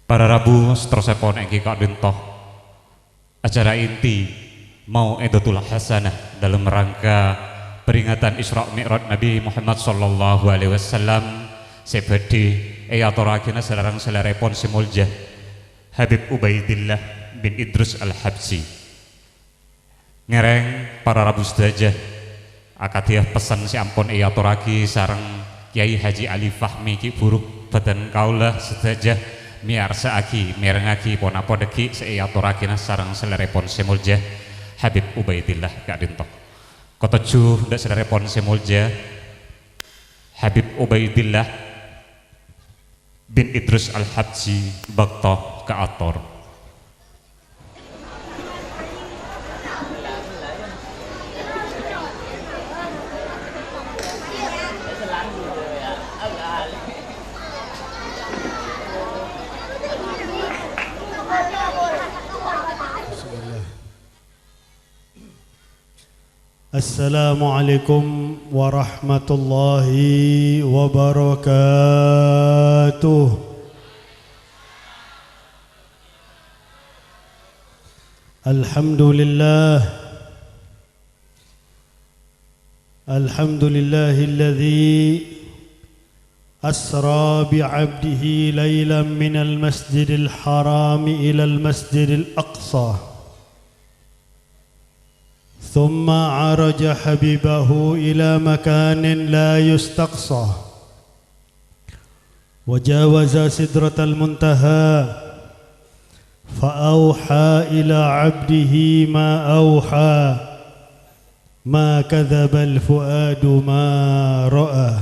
Para Rabu seterusipun engki kadintoh acara inti mau Edatul Hasanah dalam rangka peringatan Isra Mi'raj Nabi Muhammad sallallahu alaihi wasallam sebadi ayatorakina selarang selarepon simulja Habib Ubaidillah bin Idrus Al-Habsi ngereng para Rabu sedajah akadiah pesan si ampun ayatoraki sarang Kiai Haji Ali Fahmi ki buruh badan kaulah sedajah miarsa aki merengaki ponapodeki seayatorakina sarang selerepon semulja Habib Ubaidillah gak dintok kotoju ndak selerepon semulja Habib Ubaidillah bin Idrus Al-Habsi bakto ke ator. Assalamualaikum warahmatullahi wabarakatuh. Alhamdulillahilladzi asra bi'abdihi laylan minal masjidil harami ilal masjidil aqsa ثم عرج حبيبه إلى مكان لا يستقصى وجاوز سدرة المنتهى فأوحى إلى عبده ما أوحى ما كذب الفؤاد ما رأى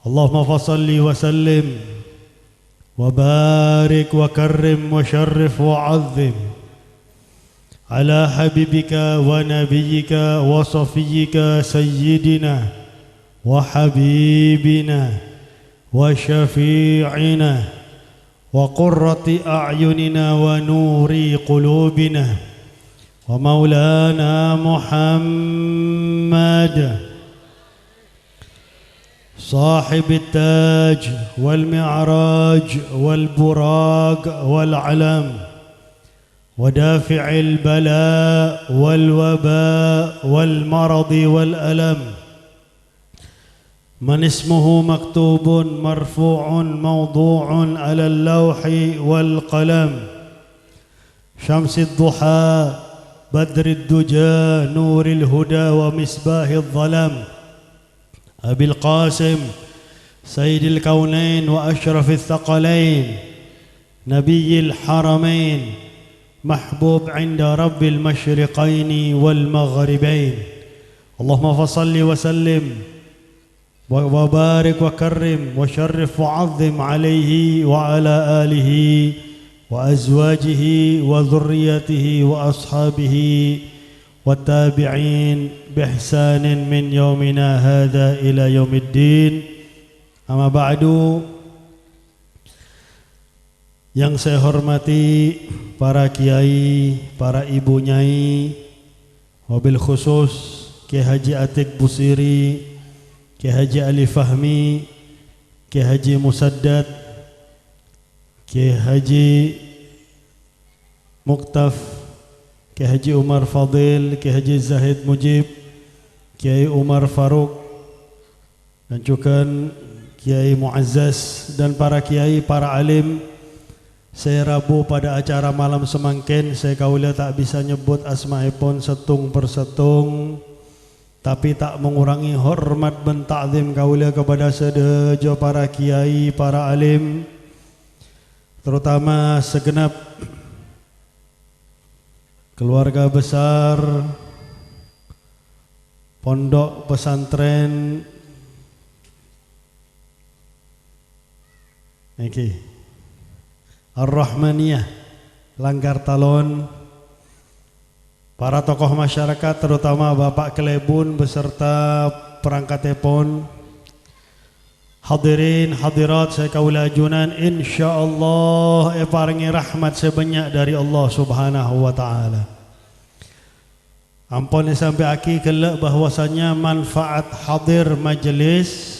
اللهم فصل وسلم وبارك وكرم وشرف وعظم على حبيبك ونبيك وصفيك سيدنا وحبيبنا وشفيعنا وقرة أعيننا ونور قلوبنا ومولانا محمد صاحب التاج والمعراج والبراق والعلم ودافع البلاء والوباء والمرض والألم من اسمه مكتوب مرفوع موضوع على اللوح والقلم شمس الضحى بدر الدجى نور الهدى ومصباح الظلام أبي القاسم سيد الكونين وأشرف الثقلين نبي الحرمين محبوب عند رب المشرقين والمغربين اللهم فصل وسلم وبارك وكرم وشرف وعظم عليه وعلى آله وأزواجه وذريته وأصحابه والتابعين بإحسان من يومنا هذا إلى يوم الدين أما بعد. Yang saya hormati para kiai, para ibu nyai, wabil khusus Kiai Haji Atik Busiri, Kiai Haji Ali Fahmi, Kiai Haji Musaddad, Kiai Haji Muktaf, Kiai Haji Umar Fadil, Kiai Haji Zahid Mujib, Kiai Umar Faruk, dan juga Kiai Muazzaz dan para kiai, para alim. Saya Rabu pada acara malam semangkin, saya kaula tak bisa nyebut asma'ipun setung persetung, tapi tak mengurangi hormat dan ta'zim kaula kepada sedejo para kiai, para alim, terutama segenap keluarga besar pondok pesantren Ar-Rahmaniyah Langgar Talon, para tokoh masyarakat terutama Bapak Kelebun beserta perangkat telepon, hadirin hadirat saya kaula ajunan, insyaallah paringi rahmat sebanyak dari Allah Subhanahu wa taala. Ampun sampai aki kelak bahwasanya manfaat hadir majlis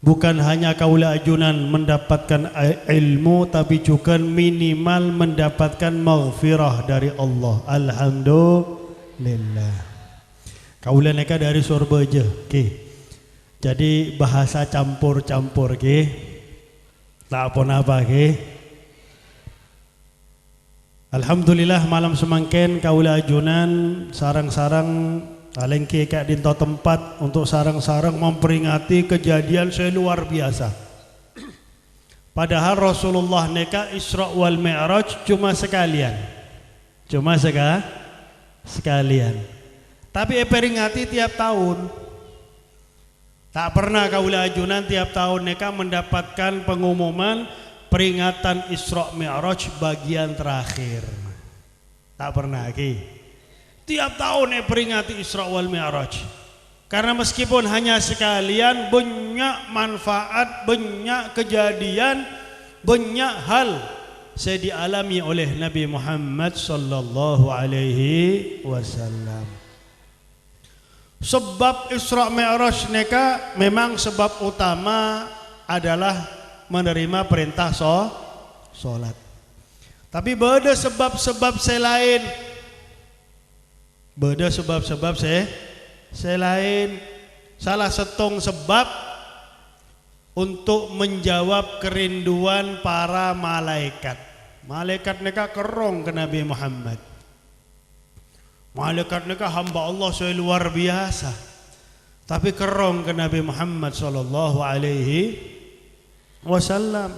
Bukan hanya kaula ajunan mendapatkan ilmu, tapi juga minimal mendapatkan maghfirah dari Allah. Alhamdulillah. Kaula neka dari surga aja. Okay. Jadi bahasa campur-campur. Okay. Tak apa-apa. Okay. Alhamdulillah malam semangken kaula ajunan sarang-sarang alengke kak dinto tempat untuk sarang-sarang memperingati kejadian seluar biasa. Padahal Rasulullah neka Isra wal Mi'raj cuma sekalian. Cuma sekalian. Tapi peringati tiap tahun. Tak pernah kaula ajunan tiap tahun neka mendapatkan pengumuman peringatan Isra Mi'raj bagian terakhir. Tak pernah lagi. Tiap tahun peringati Isra wal Mi'raj. Karena meskipun hanya sekalian, banyak manfaat, banyak kejadian, banyak hal saya dialami oleh Nabi Muhammad sallallahu alaihi wasallam. Sebab Isra Mi'raj neka memang sebab utama adalah menerima perintah solat. Tapi ada sebab-sebab selain. Beda sebab-sebab selain. Salah setong sebab untuk menjawab kerinduan para malaikat. Malaikat mereka kerong ke Nabi Muhammad. Malaikat mereka hamba Allah luar biasa. Tapi kerong ke Nabi Muhammad sallallahu alaihi wasallam.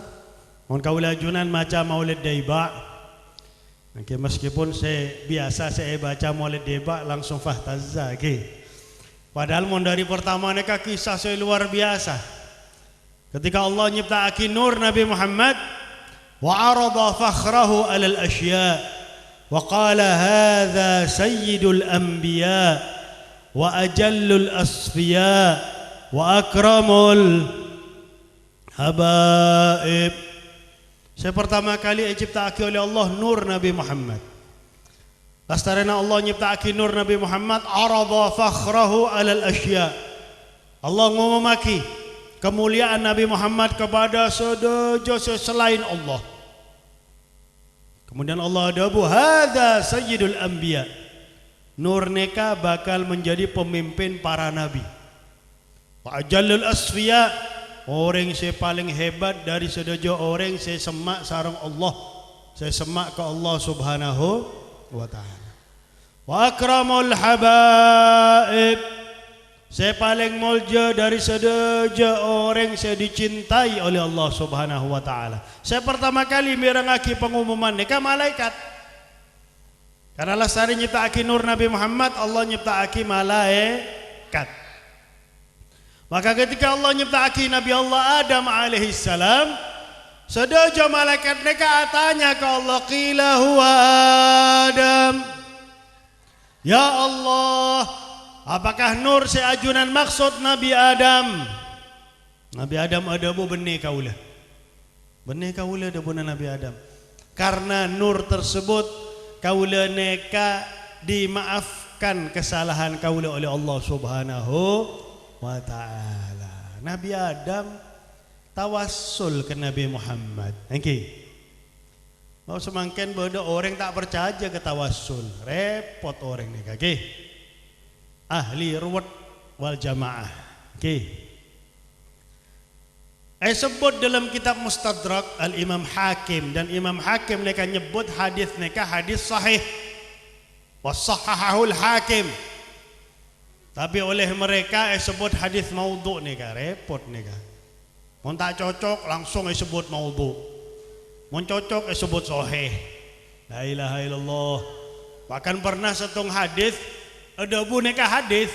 Mohon kaula ajunan macam Maulid Daiba. Okay, meskipun saya baca Maulid Deba langsung fahtazza. Okay. Padahal dari pertama neka kisah saya luar biasa. Ketika Allah nyiptakan nur Nabi Muhammad, wa arada fakhrahu alal asya, wa qala hadza sayyidul anbiya wa ajallul asfiya wa akramul habaib. Saya pertama kali diciptakan oleh Allah nur Nabi Muhammad. Lastarena Allah nyiptakan nur Nabi Muhammad, arada fakhrahu alal asya. Allah ngomaki kemuliaan Nabi Muhammad kepada sedojo selain Allah. Kemudian Allah adabu hadza sayyidul anbiya. Nur neka bakal menjadi pemimpin para nabi. Wa ajallul asfiya, orang saya paling hebat dari sedojo orang saya semak sarang Allah. Saya semak ke Allah subhanahu wa ta'ala. Wa akramul habaib, saya paling mulja dari sedojo orang saya dicintai oleh Allah subhanahu wa ta'ala. Saya pertama kali merangaki pengumuman neka malaikat. Karena lasari nyiptaaki nur Nabi Muhammad, Allah nyiptaaki malaikat. Maka ketika Allah nyiptakan Nabi Allah Adam alaihissalam, sedojo malaikat mereka tanya ke Allah, qila huwa Adam. Ya Allah, apakah nur seajunan maksud Nabi Adam? Nabi Adam ada bu benih kaulah. Benih kaulah ada bu Nabi Adam. Karena nur tersebut kaulah neka dimaafkan kesalahan kaulah oleh Allah subhanahu wa ta'ala. Nabi Adam tawassul ke Nabi Muhammad. Okay. Mau semangkin bodoh orang tak percaya ke tawassul. Repot orang ni. Okay. Ahli ruwet wal jamaah. Okay. Sebut dalam kitab Mustadrak Al-Imam Hakim, dan Imam Hakim mereka nyebut hadis mereka hadis sahih. Wasahahahul Hakim. Tapi oleh mereka sebut hadis maudhu ni kan, repot ni kan. Mun tak cocok langsung sebut maudhu. Mun cocok sebut sahih. La ilaha illallah. Bahkan pernah setong hadis ada bu nikah hadis.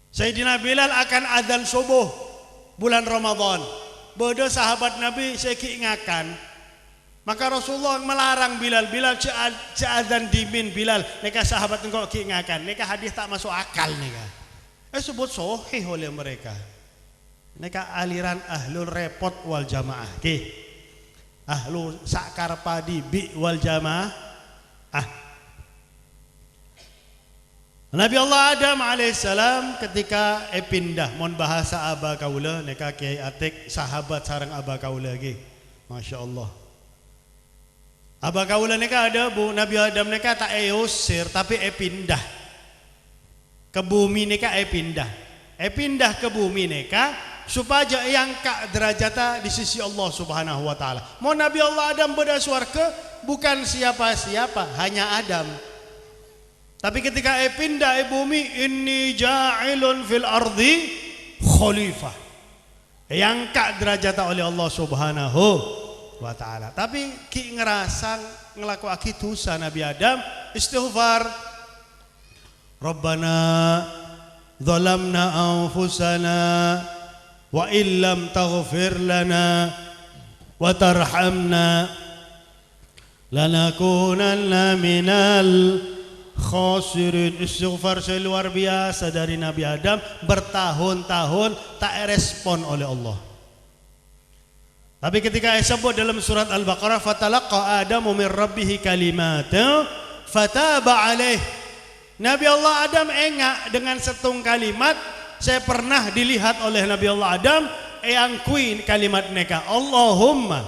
Sayyidina Bilal akan adzan subuh bulan Ramadan. Bodoh sahabat Nabi saya ingatkan. Maka Rasulullah melarang Bilal adzan dimin Bilal. Neka sahabat engkau kiingakan. Neka hadis tak masuk akal neka. Sebut sahih oleh mereka. Neka aliran ahlul repot wal jamaah. Ahlu sakar padi bi wal jamaah. Nabi Allah Adam alaihissalam ketika pindah mon bahasa aba kaula neka Kiai Atik sahabat sareng aba kaula ge. Masya Allah. Aba kaula neka ada bu Nabi Adam neka tak usir tapi pindah ke bumi neka pindah. Pindah ke bumi neka supaya yang ka derajata di sisi Allah Subhanahu wa taala. Mau Nabi Allah Adam beda swarga bukan siapa-siapa, hanya Adam. Tapi ketika pindah bumi, inni ja'ilun fil ardi khalifah. Yang ka derajata oleh Allah Subhanahu wa taala. Tapi ki ngerasa ngelakuake dosa Nabi Adam, istighfar. Rabbana zalamna anfusana wa illam taghfir lana wa tarhamna lanakunanna minal khasirin. Istighfar luar biasa dari Nabi Adam, bertahun-tahun tak respon oleh Allah. Tapi ketika disebut dalam surat Al-Baqarah, fatalaqa Adamu min rabbih kalimatin fataba alaih. Nabi Allah Adam engak dengan setung kalimat. Saya pernah dilihat oleh Nabi Allah Adam angkuin kalimat neka, Allahumma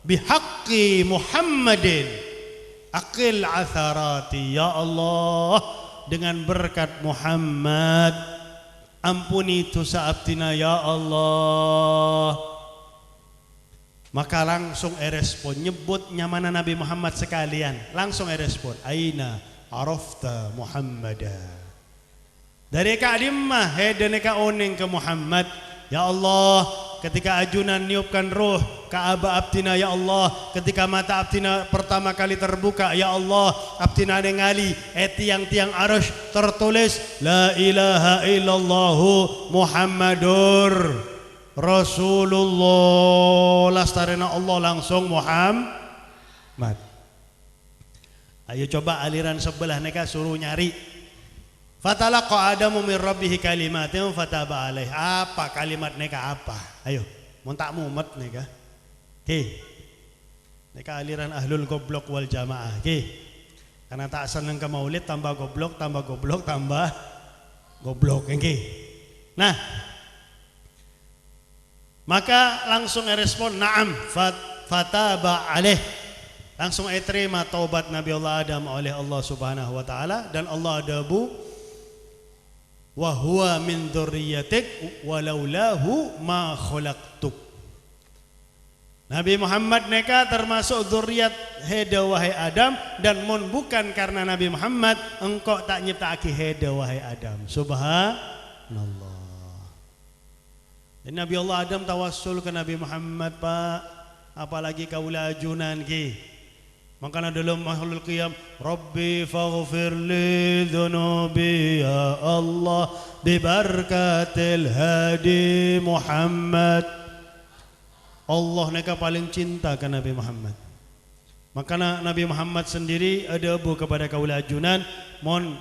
bihaqqi Muhammadin aqil atharati, ya Allah dengan berkat Muhammad ampuni dosa abdina ya Allah. Maka langsung respon nyebut nyamana Nabi Muhammad sekalian, langsung respon aina arafta Muhammada. Dari kalimah hedeneka oning ke Muhammad, ya Allah ketika ajunan niupkan roh ke aba abdina ya Allah, ketika mata abdina pertama kali terbuka ya Allah, abdina ningali tiang-tiang arasy tertulis la ilaha illallah Muhammadur Rasulullah. Lastarena Allah langsung Muhammad. Ayo coba aliran sebelah neka suruh nyari. Fatalaqa Adamu min rabbih kalimatin fataba alaih. Apa kalimat neka apa? Ayo, mun tak mumet neka. Neka aliran ahlul goblok wal jamaah. Karena tak seneng ke maulid tambah goblok tambah goblok. Nah, maka langsung respon na'am fataba alaih. Langsung terima taubat Nabi Allah Adam oleh Allah Subhanahu wa taala, dan Allah adabu wa huwa min dzurriyyatik walaulahu ma khalaqtuk. Nabi Muhammad neka termasuk zuriat heda wahai Adam, dan mun bukan karena Nabi Muhammad engkau tak nyiptaake heda wahai Adam. Subhanallah. Dan Nabi Allah Adam tawassul ke Nabi Muhammad Pak, apalagi kaula ajunan ki. Makanya dalam makhlul qiyam, Rabbi faghfir li dhunubi ya Allah bi barakatil hadi Muhammad. Allah neka paling cinta ke Nabi Muhammad. Makanya Nabi Muhammad sendiri ada bu kepada kaula ajunan, mon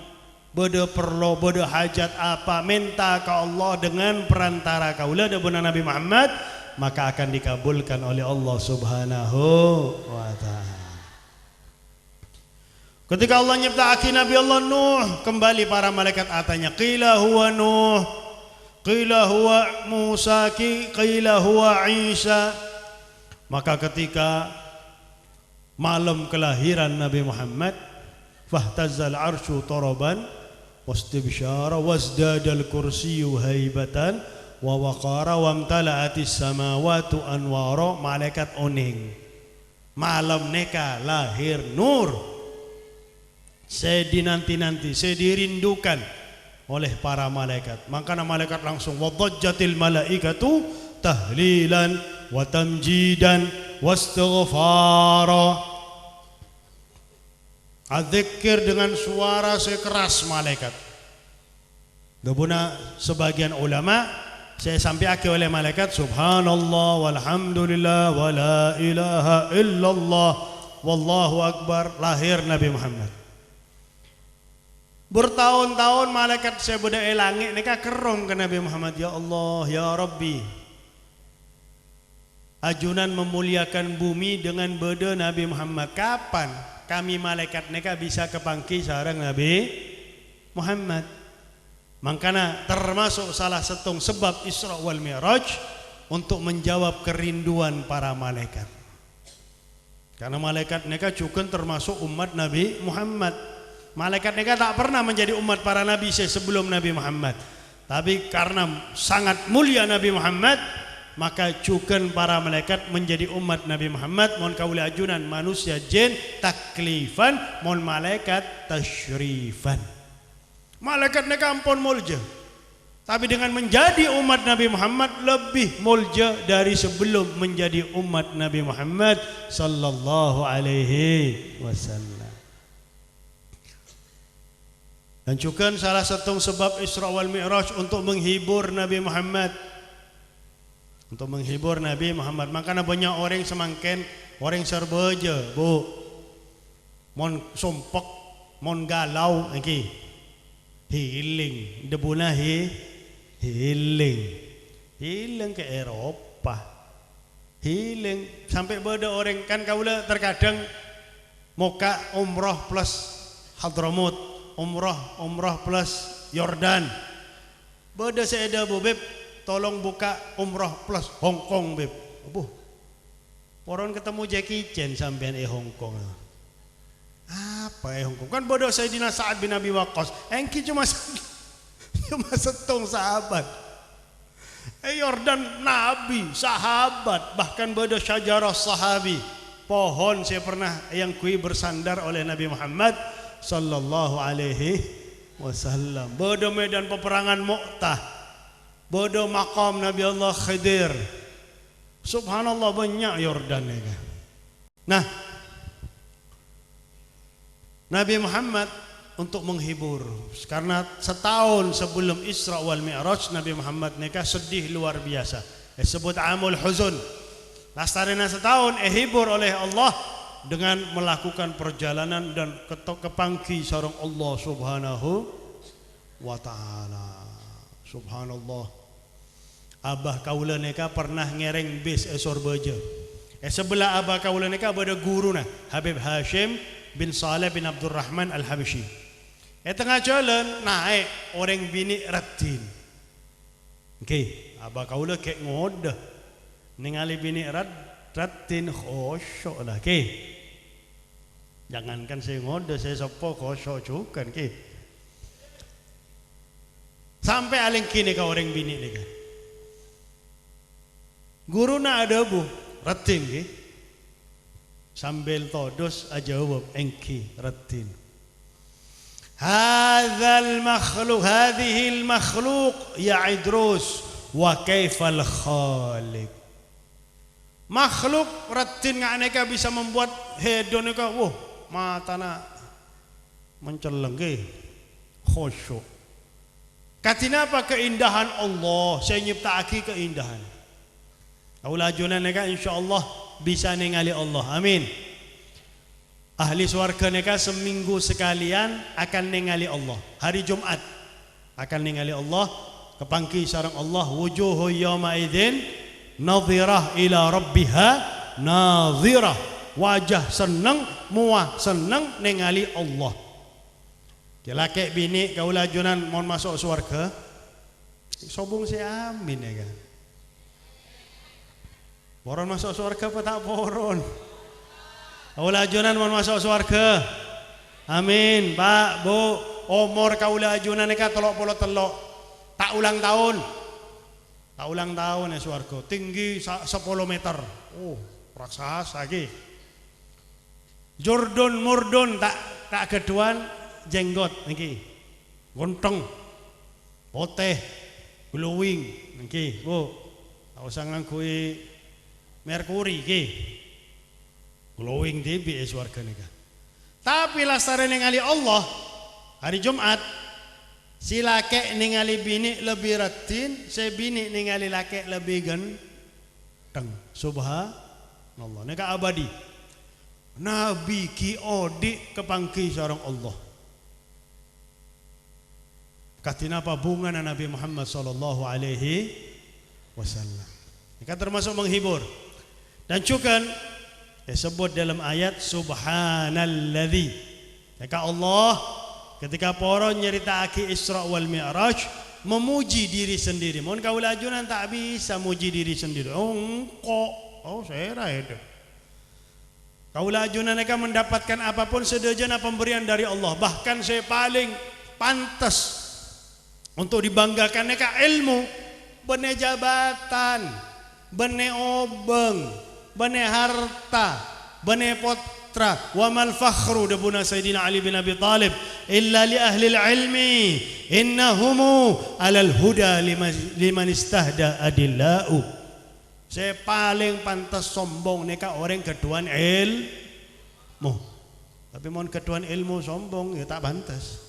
beda perlu beda hajat apa minta ke Allah dengan perantara kaula dengan Nabi Muhammad, maka akan dikabulkan oleh Allah Subhanahu wa taala. Ketika Allah nyiptaake Nabi Allah Nuh, kembali para malaikat atanya, qila huwa Nuh, qila huwa Musa, qila huwa Isa. Maka ketika malam kelahiran Nabi Muhammad, fahtazzal arsyu taraban wastibsyara wasdadal kursiyyu haibatan wa waqara wamtala'atis samawati anwara. Malaikat oning malam neka lahir Nur, saya dinanti-nanti, saya dirindukan oleh para malaikat. Maka malaikat langsung wadajjatil malaikatu tahlilan wa tamjidan wastighfara. Adzikir dengan suara sekeras malaikat. Debuna sebagian ulama saya sampaikan oleh malaikat, subhanallah walhamdulillah wa la ilaha illallah wallahu akbar, lahir Nabi Muhammad. Bertahun-tahun malaikat saya budaya langit neka kerong ke Nabi Muhammad, ya Allah ya Rabbi, ajunan memuliakan bumi dengan beda Nabi Muhammad. Kapan kami malaikat neka bisa kepangki sareng Nabi Muhammad. Makanya termasuk salah satu sebab Isra wal Mi'raj untuk menjawab kerinduan para malaikat. Karena malaikat mereka juga termasuk umat Nabi Muhammad. Malaikat mereka tak pernah menjadi umat para nabi sebelum Nabi Muhammad. Tapi karena sangat mulia Nabi Muhammad, maka juga para malaikat menjadi umat Nabi Muhammad. Mohon kaula ajunan manusia jin taklifan, mohon malaikat tasyrifan. Malaikat mereka ampun mulja, tapi dengan menjadi umat Nabi Muhammad lebih mulja dari sebelum menjadi umat Nabi Muhammad sallallahu alaihi wasallam. Dan juga salah satu sebab Isra wal Mi'raj untuk menghibur Nabi Muhammad. Untuk menghibur Nabi Muhammad. Makanya banyak orang semangkin, orang serbaja, bu, mon sumpek, mon galau, iki healing, debuna healing ke Eropa, healing sampai beda orang kan kaula terkadang muka umroh plus Hadramut, umroh plus Yordan, beda saya bu beb, tolong buka umroh plus Hong Kong beb, bu, orang ketemu Jackie Chan sampean Hong Kong. Apa Hong Kong? Kan bodoh Sayyidina Sa'ad bin Abi Waqqas. Engki cuma setong sahabat. Yordan nabi, sahabat, bahkan bodoh syajarah sahabi. Pohon saya pernah yang kui bersandar oleh Nabi Muhammad sallallahu alaihi wasallam. Bodoh medan peperangan Mu'tah. Bodoh maqam Nabi Allah Khidir. Subhanallah banyak Yordan ni. Nah, Nabi Muhammad untuk menghibur, karena setahun sebelum Isra wal Mi'raj Nabi Muhammad nikah sedih luar biasa. Disebut Amul Huzun. Lastarina setahun hibur oleh Allah dengan melakukan perjalanan dan kepangki sareng Allah Subhanahu wa taala. Subhanallah. Abah kaula nikah pernah ngereng bis Surabaya. Sebelah abah kaula nikah ada guru nah, Habib Hashim bin Saleh bin Abdurrahman Al-Habsyi. Tengah jalan naik orang bini Ratin. Abah kaula kayak ngodah. Ningali bini Ratin khusyuk lah. Jangankan saya ngodah, saya sepo khusyuk juga. Sampai aling kini ke orang bini ni kan. Guru na ada bu Ratin sambil todos ajawab engki Ratin. Hadzal makhluk, hadhil makhluk ya Idrus wa kaifal khaliq. Makhluk Ratin nganeka bisa membuat hedon ka, mata na menceleng khusyuk. Katina apa keindahan Allah, saya nyiptaaki keindahan. Kaula ajunan neka insyaallah bisa ningali Allah. Amin. Ahli swarga neka seminggu sekalian akan ningali Allah. Hari Jumat akan ningali Allah, kepangki sareng Allah, wujuhu yauma idzin nadhirah ila rabbiha nadhirah. Wajah seneng, muah seneng ningali Allah. Laki bini kaula ajunan mohon masuk swarga. Sobung si amin ya kan. Boron masuk surga apa tak boron? Kaula ajunan mau masuk surga. Amin, Pak, Bu. Umur kaula ajunan eka 33. Tak ulang tahun. Tak ulang tahun ya surga. Tinggi 10 meter. Raksasa lagi. Jordan murdun tak keduan jenggot niki. Gonteng. Putih. Glowing niki, Bu. Tak usah ngangkui Merkuri glowing debi swarga nika. Tapi lasare ningali Allah hari Jumat, si laki ningali bini lebih ratin, si bini ningali laki lebih ganteng. Subhanallah, nika abadi. Nabi ki odi kepangki sareng Allah. Katina apa bunga Nabi Muhammad sallallahu alaihi wasallam. Nika termasuk menghibur. Dan juga disebut dalam ayat subhanalladzi. Maka Allah ketika poro nyerita aki Isra wal Mi'raj memuji diri sendiri. Mohon kaula ajunan tak bisa muji diri sendiri. Oh engkau, oh saya itu. Kaula ajunan mereka mendapatkan apapun sedejana pemberian dari Allah. Bahkan saya paling pantas untuk dibanggakan mereka ilmu, bene jabatan, bene obeng, bene harta, bene potra. Wa mal fakhru dabuna Sayyidina Ali bin Abi Talib illa li ahli ilmi innahum alal huda liman istahda adillau. Saya paling pantas sombong neka orang keduan ilmu. Tapi mohon keduan ilmu sombong ya tak pantas.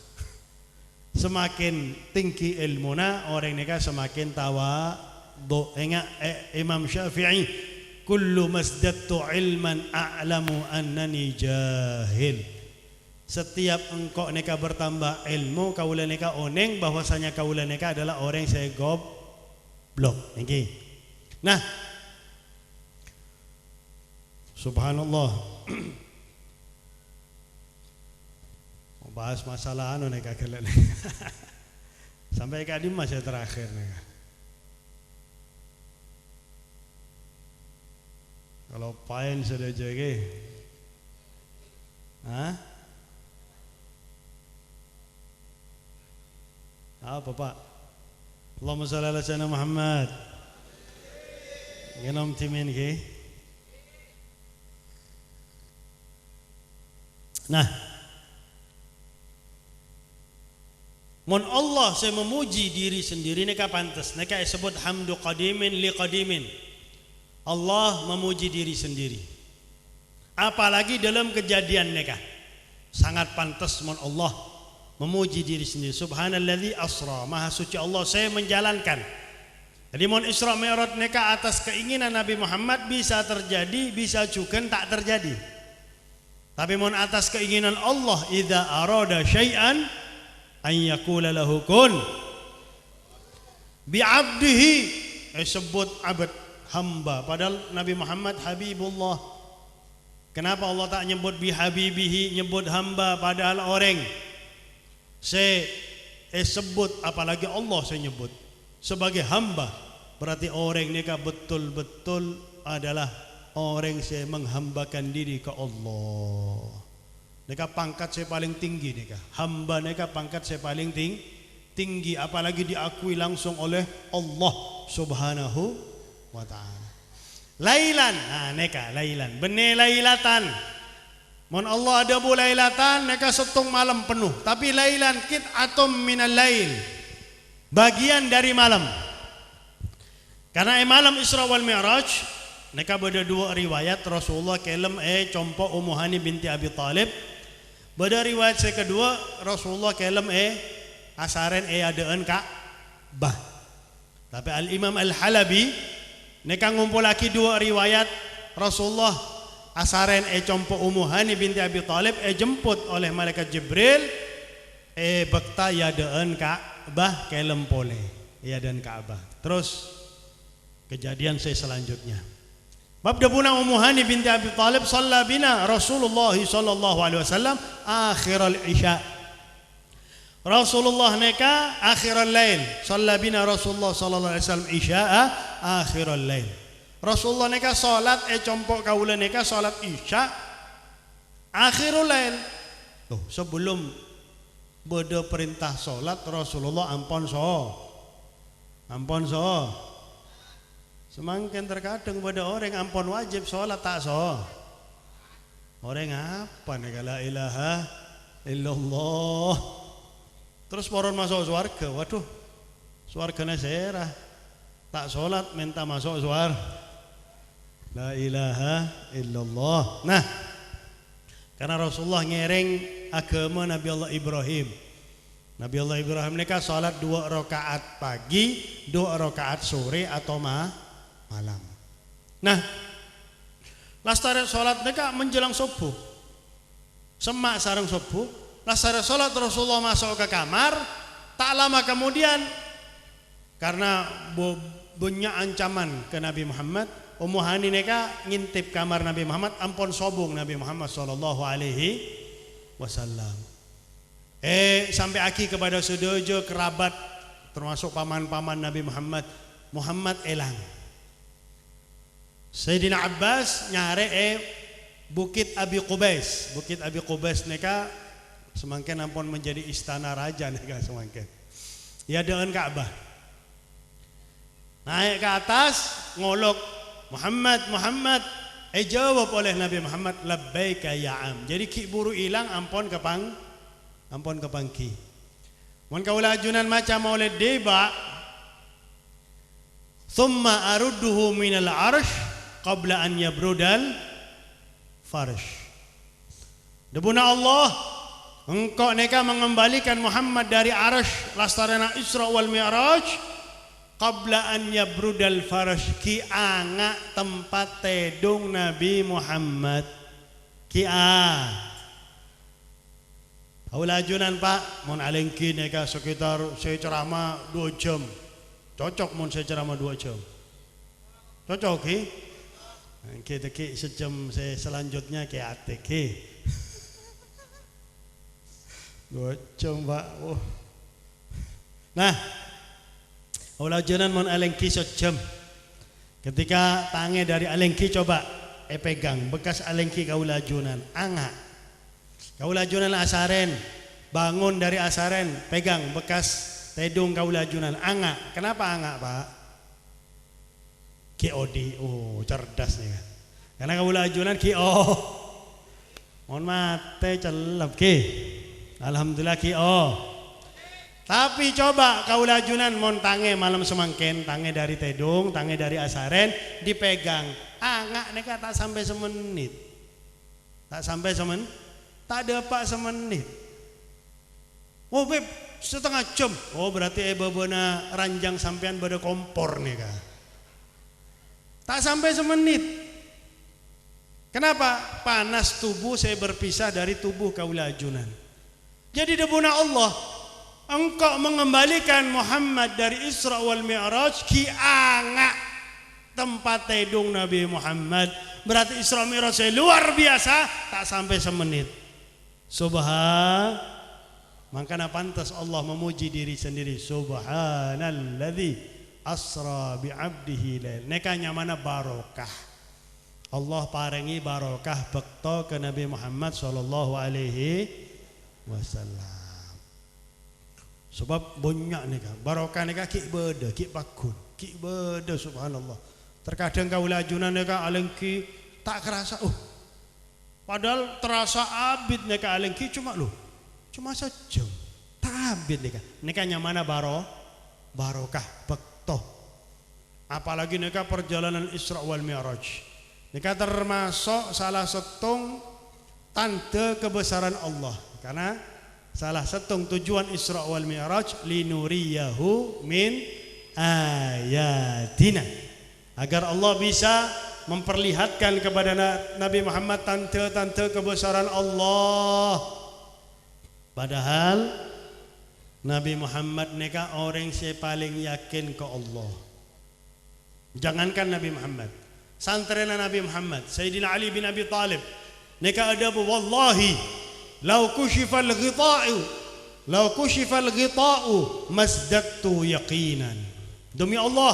Semakin tinggi ilmuna orang neka semakin tawadhu. Ingat Imam Syafi'i, kullu masdattu ilman a'lamu annani jahil. Setiap engkau neka bertambah ilmu, kaula neka oneng bahwasanya kaula neka adalah orang yang saya goblok. Niki. Nah, subhanallah. Mau bahas masalah anu neka kalian. Sampai kadim masih terakhir neka. Kalau pain sudah jaga, apa Pak? Allahumma shalli ala sayyidina Muhammad. Genom timin ke? Nah, mon Allah saya memuji diri sendiri neka pantas, neka disebut hamdu qadimin li qadimin. Allah memuji diri sendiri. Apalagi dalam kejadian neka sangat pantas mon Allah memuji diri sendiri. Subhanalladzi asra, maha suci Allah saya menjalankan. Jadi mon Isra Mi'raj neka atas keinginan Nabi Muhammad bisa terjadi, bisa juga tak terjadi. Tapi mon atas keinginan Allah, idza arada syai'an an yaqula lahu kun bi 'abdihi, sebut abad hamba, padahal Nabi Muhammad Habibullah. Kenapa Allah tak nyebut bi habibihi, nyebut hamba, padahal orang saya sebut, apalagi Allah saya nyebut sebagai hamba, berarti orang ini betul-betul adalah orang saya menghambakan diri ke Allah. Neka pangkat saya paling tinggi, neka hamba, neka pangkat saya paling tinggi, apalagi diakui langsung oleh Allah Subhanahu wa ta'ala. Lailan, nah neka lailan, bene lailatan. Mon Allah ada bu lailatan, neka setung malam penuh. Tapi lailan qit'atum minal lail, bagian dari malam. Karena malam Isra wal Mi'raj, neka beda dua riwayat Rasulullah kelem compo Ummu Hani binti Abi Talib. Beda riwayat saya kedua Rasulullah kelem asaren adaan Ka'bah. Tapi Al Imam Al Halabi neka ngumpul lagi dua riwayat Rasulullah asaren compo Ummu Hani binti Abi Talib jemput oleh malaikat Jibril bekta yadaan Ka'bah kelem pole yadaan Ka'bah. Terus kejadian saya selanjutnya. Bab dabuna Ummu Hani binti Abi Talib shalla bina Rasulullah sallallahu alaihi wasallam akhiral isya. Rasulullah neka akhiral lail, shalla bina Rasulullah sallallahu alaihi wasallam isya'a akhiral lail. Rasulullah neka salat compok kaula neka salat isya akhirul lail. Tuh, sebelum beda perintah salat Rasulullah ampun so. Semakin terkadang pada orang ampun wajib salat tak so. Orang apa neka la ilaha illallah. Terus poron masuk surga. Waduh, surganya serah. Tak sholat minta masuk surga. La ilaha illallah. Nah, karena Rasulullah ngereng agama Nabi Allah Ibrahim. Nabi Allah Ibrahim mereka sholat 2 rakaat pagi, 2 rakaat sore atau malam. Nah, lastare sholat mereka menjelang subuh. Semak sarang subuh. Lastare sholat Rasulullah masuk ke kamar. Tak lama kemudian, karena banyak ancaman ke Nabi Muhammad, Ummu Hani neka ngintip kamar Nabi Muhammad, ampun sobong Nabi Muhammad sallallahu alaihi wasallam. Sampai aki kepada sedojo kerabat termasuk paman-paman Nabi Muhammad elang. Sayyidina Abbas nyare Bukit Abi Qubais. Bukit Abi Qubais neka semangkin ampun menjadi istana raja neka semangkin. Ya dengan Ka'bah. Naik ke atas ngolok Muhammad. Jawab oleh Nabi Muhammad labbaika ya am. Jadi ki buru hilang ampun kepangki. Mun kaula ajunan macam oleh deba. Thumma arudduhu minal arsh qabla an yabrudal farsh. Debuna Allah engkau neka mengembalikan Muhammad dari arsh lastarana Isra wal Mi'raj qabla an yabrudal farsh ki anga tempat tedung Nabi Muhammad ki aulajunan Pak mun alengki neka sekitar saya ceramah 2 jam cocok mun saya ceramah 2 jam cocok ki kita ki sejam saya selanjutnya ki ATK 2 jam Pak. Nah aulajunan mun alengki sejam ketika tangi dari alengki coba pegang bekas alengki kaulajunan anga kaulajunan asaren bangun dari asaren pegang bekas tedung kaulajunan anga. Kenapa anga Pak? KOD. Cerdas nih kan. Karena kaulajunan KO. Mohon mate celep ki. Alhamdulillah KO. Tapi coba kaulajunan mon tange malam semangken tange dari tedung tange dari asaren dipegang anga neka tak sampai semenit. Tak sampai semenit. Tak ada Pak semenit. Beb setengah jam. Berarti bebena ranjang sampean pada kompor nih kah? Tak sampai semenit. Kenapa? Panas tubuh saya berpisah dari tubuh kaulajunan. Jadi debuna Allah, engkau mengembalikan Muhammad dari Isra wal Mi'raj ki anga tempat tedung Nabi Muhammad. Berarti Isra Mi'raj saya luar biasa, tak sampai semenit. Makanya pantas Allah memuji diri sendiri. Subhanalladzi asra bi'abdihi lail. Nekanya mana barokah. Allah paringi barokah bekto ke Nabi Muhammad sallallahu alaihi wasallam. Sebab banyak neka barokah neka ki beda, ki pakun, ki beda subhanallah. Terkadang kaulajunan neka alengki tak kerasa padahal terasa abid neka alengki cuma sejam. Tak abid neka nyamana barokah bekto. Apalagi neka perjalanan Isra wal Mi'raj. Neka termasuk salah setung tanda kebesaran Allah. Karena salah setung tujuan Isra wal Mi'raj linuriyahu min ayatina. Agar Allah bisa memperlihatkan kepada Nabi Muhammad tanda-tanda kebesaran Allah. Padahal Nabi Muhammad neka orang yang paling yakin ke Allah. Jangankan Nabi Muhammad, santrena Nabi Muhammad Sayyidina Ali bin Abi Talib neka ada wallahi law kushifal ghita'u masdaqtu yaqinan. Demi Allah,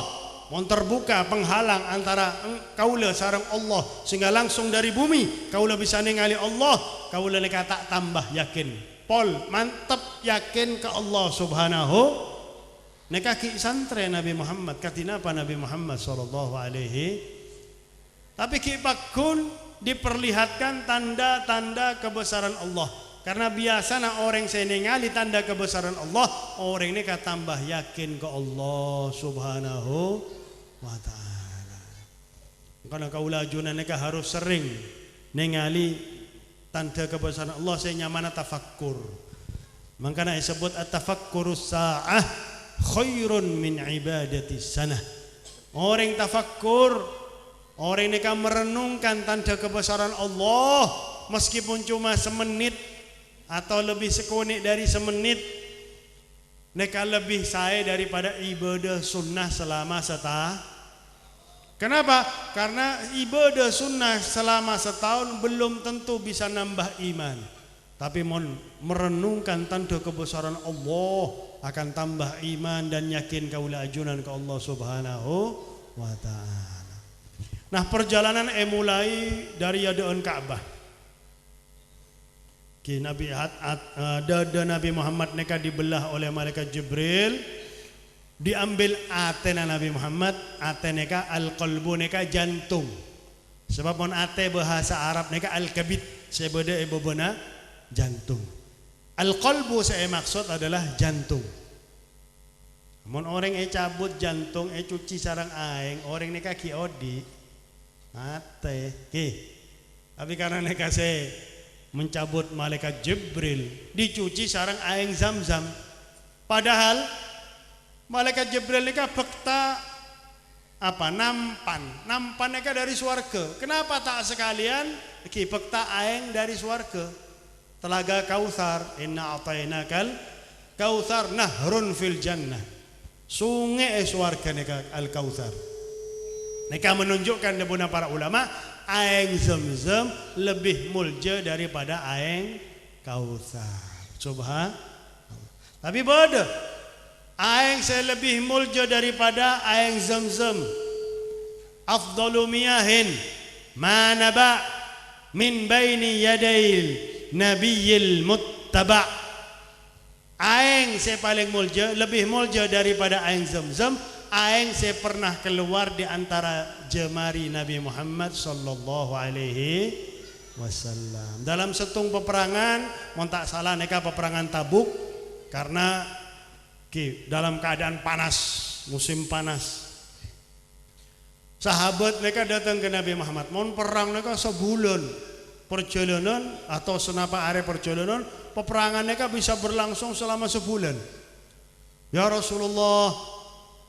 mohon terbuka penghalang antara kaula sareng Allah sehingga langsung dari bumi kaula bisa ningali Allah, kaula neka tak tambah yakin. Pol mantap yakin ke Allah subhanahu. Neka ki santre Nabi Muhammad katina apa Nabi Muhammad sallallahu alaihi. Tapi ki bakun diperlihatkan tanda-tanda kebesaran Allah. Karena biasanya orang saya ningali tanda kebesaran Allah, orang ini tambah yakin ke Allah subhanahu wa ta'ala. Karena kaulajunan neka harus sering ningali tanda kebesaran Allah saya nyamana tafakkur. Makanya disebut at-tafakkurus sa'ah khairun min ibadati sanah. Orang tafakkur, orang neka merenungkan tanda kebesaran Allah meskipun cuma semenit atau lebih sekonik dari semenit, neka lebih saya daripada ibadah sunnah selama setahun. Kenapa? Karena ibadah sunnah selama setahun belum tentu bisa nambah iman. Tapi mon merenungkan tanda kebesaran Allah akan tambah iman dan yakin kaula ajunan ke Allah Subhanahu wa taala. Nah, perjalanan mulai dari yadaun Ka'bah. Ki Nabi dada Nabi Muhammad neka dibelah oleh malaikat Jibril, diambil atena Nabi Muhammad, ateneka al-qalbu neka jantung. Sebab mon ate bahasa Arab neka al-kabid, sebeda ibobona jantung. Al-qalbu saya maksud adalah jantung. Mon orang cabut jantung cuci sarang aing, orang neka kiodi ate ki. Tapi karena neka saya mencabut malaikat Jibril, dicuci sarang aing Zam-Zam. Padahal malaikat Jibril neka bekta nampan neka dari swarga. Kenapa tak sekalian ki bekta aing dari swarga? Telaga Kautsar, inna atainakal Kautsar nahrun fil jannah. Sungai swarga neka al Kautsar. Neka menunjukkan debuna para ulama aing Zam-Zam lebih mulja daripada aing Kautsar. Subhanallah. Tapi bodoh. Aing saya lebih mulja daripada aing Zam-Zam. Afdalu miyahin ma naba min baini yadail nabiyil muttaba. Aing saya paling mulja, lebih mulja daripada aing Zam-Zam. Aing saya pernah keluar di antara jemari Nabi Muhammad sallallahu alaihi wasallam. Dalam setung peperangan, mon tak salah neka peperangan Tabuk, karena dalam keadaan panas, musim panas. Sahabat mereka datang ke Nabi Muhammad, mon perang mereka sebulan. Perjalanan atau senapa area perjalanan, peperangan mereka bisa berlangsung selama sebulan. Ya Rasulullah,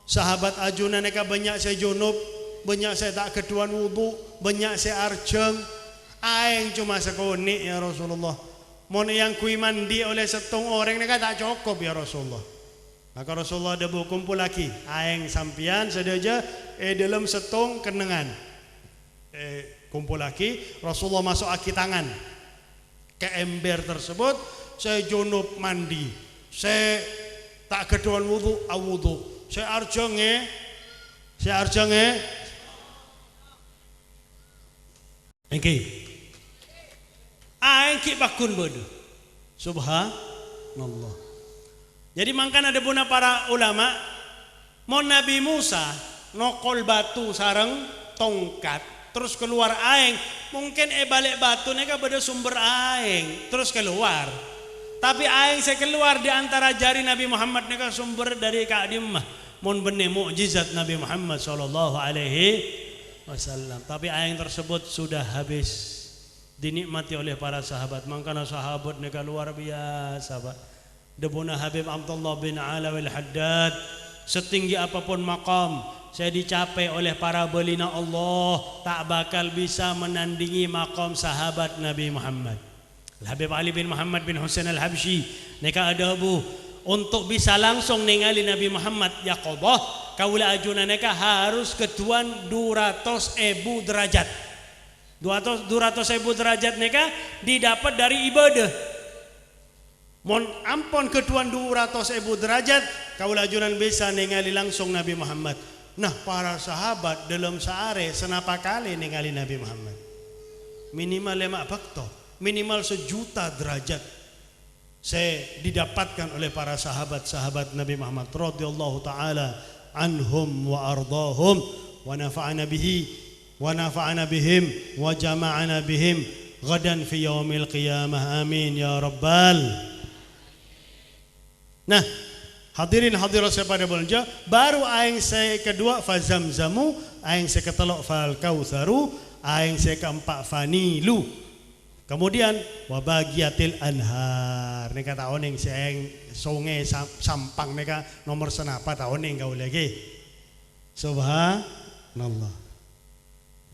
sahabat ajunan mereka banyak saya junub, banyak saya tak keduan wudu, banyak saya arjeng. Aing cuma sekoni ya Rasulullah. Mon yang kui mandi oleh setung orang mereka tak cukup ya Rasulullah. Maka Rasulullah ada kumpul lagi. Aing sampian sedaja dalam setung kenengan. Kumpul lagi, Rasulullah masuk aki tangan ke ember tersebut. Saya junub mandi, saya tak keduan wudu, saya arjenge, engki aing ki bakun bodoh. Subhanallah. Jadi mangkan ada buna para ulama, mon Nabi Musa nokol batu sareng tongkat terus keluar aing, mungkin balik batu neka beda sumber aing terus keluar. Tapi aing saya keluar di antara jari Nabi Muhammad neka sumber dari Ka'dimah. Mon benih mukjizat Nabi Muhammad sallallahu alaihi wasallam. Tapi aing tersebut sudah habis dinikmati oleh para sahabat. Mangkana sahabat neka luar biasa, Pak. Debuna Habib Abdullah bin Alawil Haddad, setinggi apapun makam saya dicapai oleh para belina Allah, tak bakal bisa menandingi makam sahabat Nabi Muhammad. Habib Ali bin Muhammad bin Husain Al-Habsyi neka ada bu untuk bisa langsung ningali Nabi Muhammad yaqobah, kaula ajuna neka harus ketuan 200.000 derajat. 200.000 derajat neka didapat dari ibadah. Mon ampon ketuan 200.000 derajat, kaula ajunan bisa ningali langsung Nabi Muhammad. Nah, para sahabat dalam sehari senapa kali ningali Nabi Muhammad? Minimal 5 bakto, minimal 1.000.000 derajat saya didapatkan oleh para sahabat-sahabat Nabi Muhammad radhiyallahu taala anhum wa ardahum wa nafa'ana bihim wa jama'ana bihim gadan fi yaumil qiyamah. Amin ya rabbal. Nah, hadirin hadirat saya pada belanja, baru aing saya kedua fa Zamzamu, aing saya ketelok fal Kautsaru, aing saya keempat fanilu. Kemudian wabagiatil anhar. Neka tahun yang saya sungai sampang neka nomor senapa tahun yang kau lagi. Subhanallah.